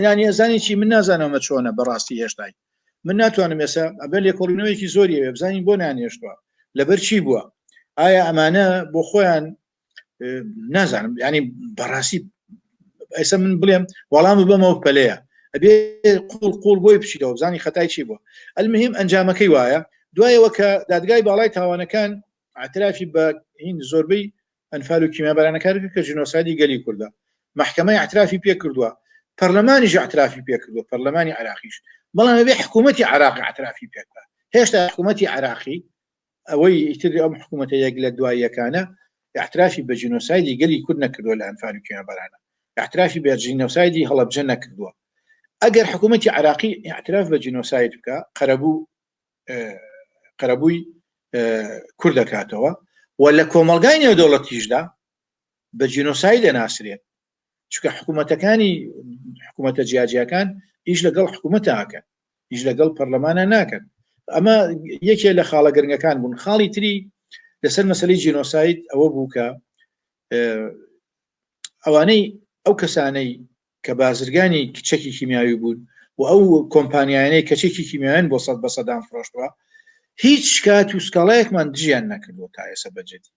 ینی ئەزانێکی من نازانەوەمە چۆنە بەڕاستی هێشتای من ناتوانم ێسا ئەبێ لێکۆڵینەوەیکی زۆری بزانین بۆ نانێشتووە لەبەر چی بووە ئایا ئەمانە بۆ خۆیان نازانم ینی بەڕاستی ئەسا من بڵێم وەڵام بەمەوە پەلەیە ئەبێ قوڵ بۆی بچیتەوە بزانی خەتای چی بووە ئەلمهم ئەنجامەکەی وایە دوایەوە کە دادگای باڵای تاوانەکان اعترافی بە هین زۆربەی ئەنفال و کیمیابارانەکان کە ژنۆسایدی گەلی کوردە محکەمەی اعترافی پێ کردووە پەرلەمانیش اعترافی پێ کردووە پەرلەمانی عراقیش بەڵام ئەبێ حکوومەتی عراق اعترافی پێکە هێشتا حکوومەتی عراقی ئەوەی ئیتر ئەم حکوومەتە یەک لە دواییەکانە اعترافی بە ژنۆسایدی گەلی کورد نەکردووە لە ئەنفال و کیمیابارانە اعترافی بە ژنۆسایدی هەڵەبجە نەکردووە ئەگەر حکوومەتی عراقی اعتراف بە ژنۆساید بکە قەرەبووی کورد دەکاتەوە و لە کۆمەلگای نێودەوڵەتیشدا بە ژنۆساید دەناسرێت چونکە حکوومەتەکانی حکوومەتە جیاجیەکان ئیش لەگەڵ حکوومەتەکەن هیچ لەگەڵ پەرلەمانە ناکەن ئەمە یەکێ لە خاڵە گرنگەکان بوون خاڵی تری لەسەر مەسەلەی ژینۆساید ئەوە بوو کە ئەوانەی ئەو کەسانەی کە بازرگانی کچێکی کیمیاوی بوون و ئەو کۆمپانیانەی کەچێکی کیمیاویان بۆ سەد بە سەدان فرۆشتووە هیچ کات و سکاڵایەکمان دژیان نەکردووە تا ئێستا بەجددی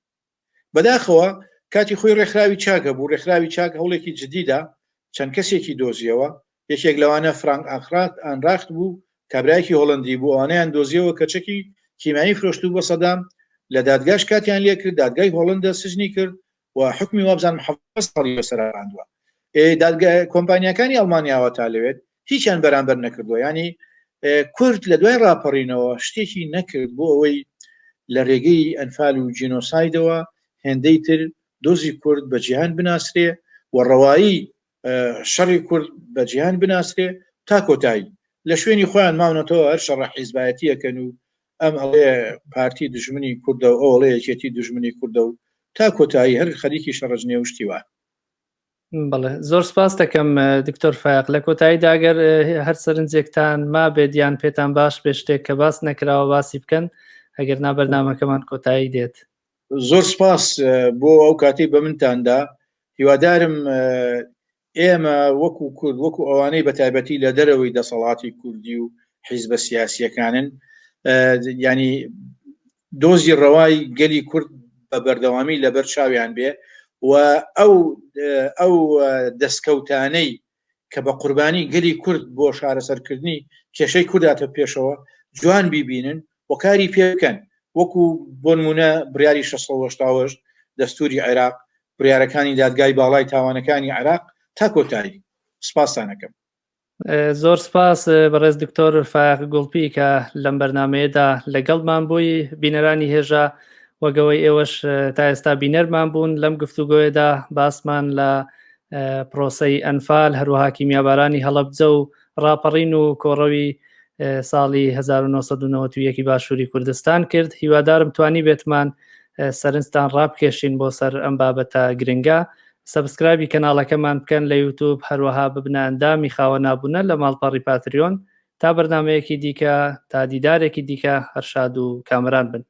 بەداخەوە کاتی خۆی ڕێکخراوی چاکە بوو ڕێکخراوی چاک هەوڵێکی جدیدا چەند کەسێکی دۆزیەوە یەکێک لەوانە فرانک ئانراخت بوو کابرایەکی هۆڵندی بوو ئەوانیان دۆزیەوە کەچێکی کیمایی فرۆشتوو بە سەدام لە دادگاش کاتیان لێ کرد دادگای هۆڵندە سژنی کرد و حکمی وابزان محەفەز ساڵی بەسەراندووە کۆمپانیەکانی ئەڵمانیاوە تا لەوێت هیچیان بەرامبەر نەکردووە ینی کورد لە دوای ڕاپەڕینەوە شتێکی نەکرد بۆ ئەوەی لە ڕێگەی ئەنفال و جینۆسایدەوە هێندەی تر دۆزی کورد بە جیهان بناسرێ و ڕەوایی شەڕی کورد بە جیهان بناسرێ تا کۆتایی لە شوێنی خۆیان ماونەتەوە هەر شەڕە حیزبایەتیەکەن و ئەم ئەڵێ پارتی دژمنی کوردە و ئەوڵێ یەکێتی دژمنی کوردە و تا کۆتایی هەر خەریکی شەڕژنێ وشتیوە بەڵێ زۆر سپاس دەکەم دکتۆر فایق لە کۆتاییدا ئەگەر هەر سەرنجێکتان ما بێدیان پێتان باش بێ شتێک کە باس نەکراوە باسی بکەن ئەگەر نابەرنامەکەمان کۆتایی دێت زۆر سپاس بۆ ئەو کاتی بە منتاندا هیوادارم ئێمە وەکو کورد وەکو ئەوانەی بە تایبەتی لە دەرەوەی دەسەڵاتی کوردی و حیزبە سیاسیەکانن ینی دۆزی ڕەوای گەلی کورد بە بەردەوامی لەبەر چاویان بێ و ئەو دەستکەوتانەی کە بە قوربانی گەلی کورد بۆ شارەسەرکردنی کێشەی کورداتە پێشەوە جوان بیبینن و کاری پێ بکەن وەکو بۆ نمونە بڕیاری 680 دەستوری عێراق بڕیارەکانی دادگای باڵای تاوانەکانی عێراق تا کۆتایی سپاسانەکەم زۆر سپاس بەڕێز دکتۆر فایق گوڵپی کە لەم بەرنمەیەدا لەگەڵمان بووی بینەرانی هێژە وەگەوەی ئێوەش تا ئێستا بینەرمان بوون لەم گفتوگۆیەدا باسمان لە پرۆسەی ئەنفال هەروەها کیمیابارانی هەڵەبجە و ڕاپەڕین و کۆڕەوی ساڵی 1991 باشووری کوردستان کرد هیوادارم توانی بێتمان سەرنجتان ڕابکێشین بۆ سەر ئەم بابەتە گرنگە سەبسکرایبی کەناڵەکەمان بکەن لە یوتیوب هەروەها ببنە ئەندامی خاوە نابوونە لە ماڵپەڕی پاتریۆن تا بەرنامەیەکی دیکە تا دیدارێکی دیکە هەرشاد و کامران بن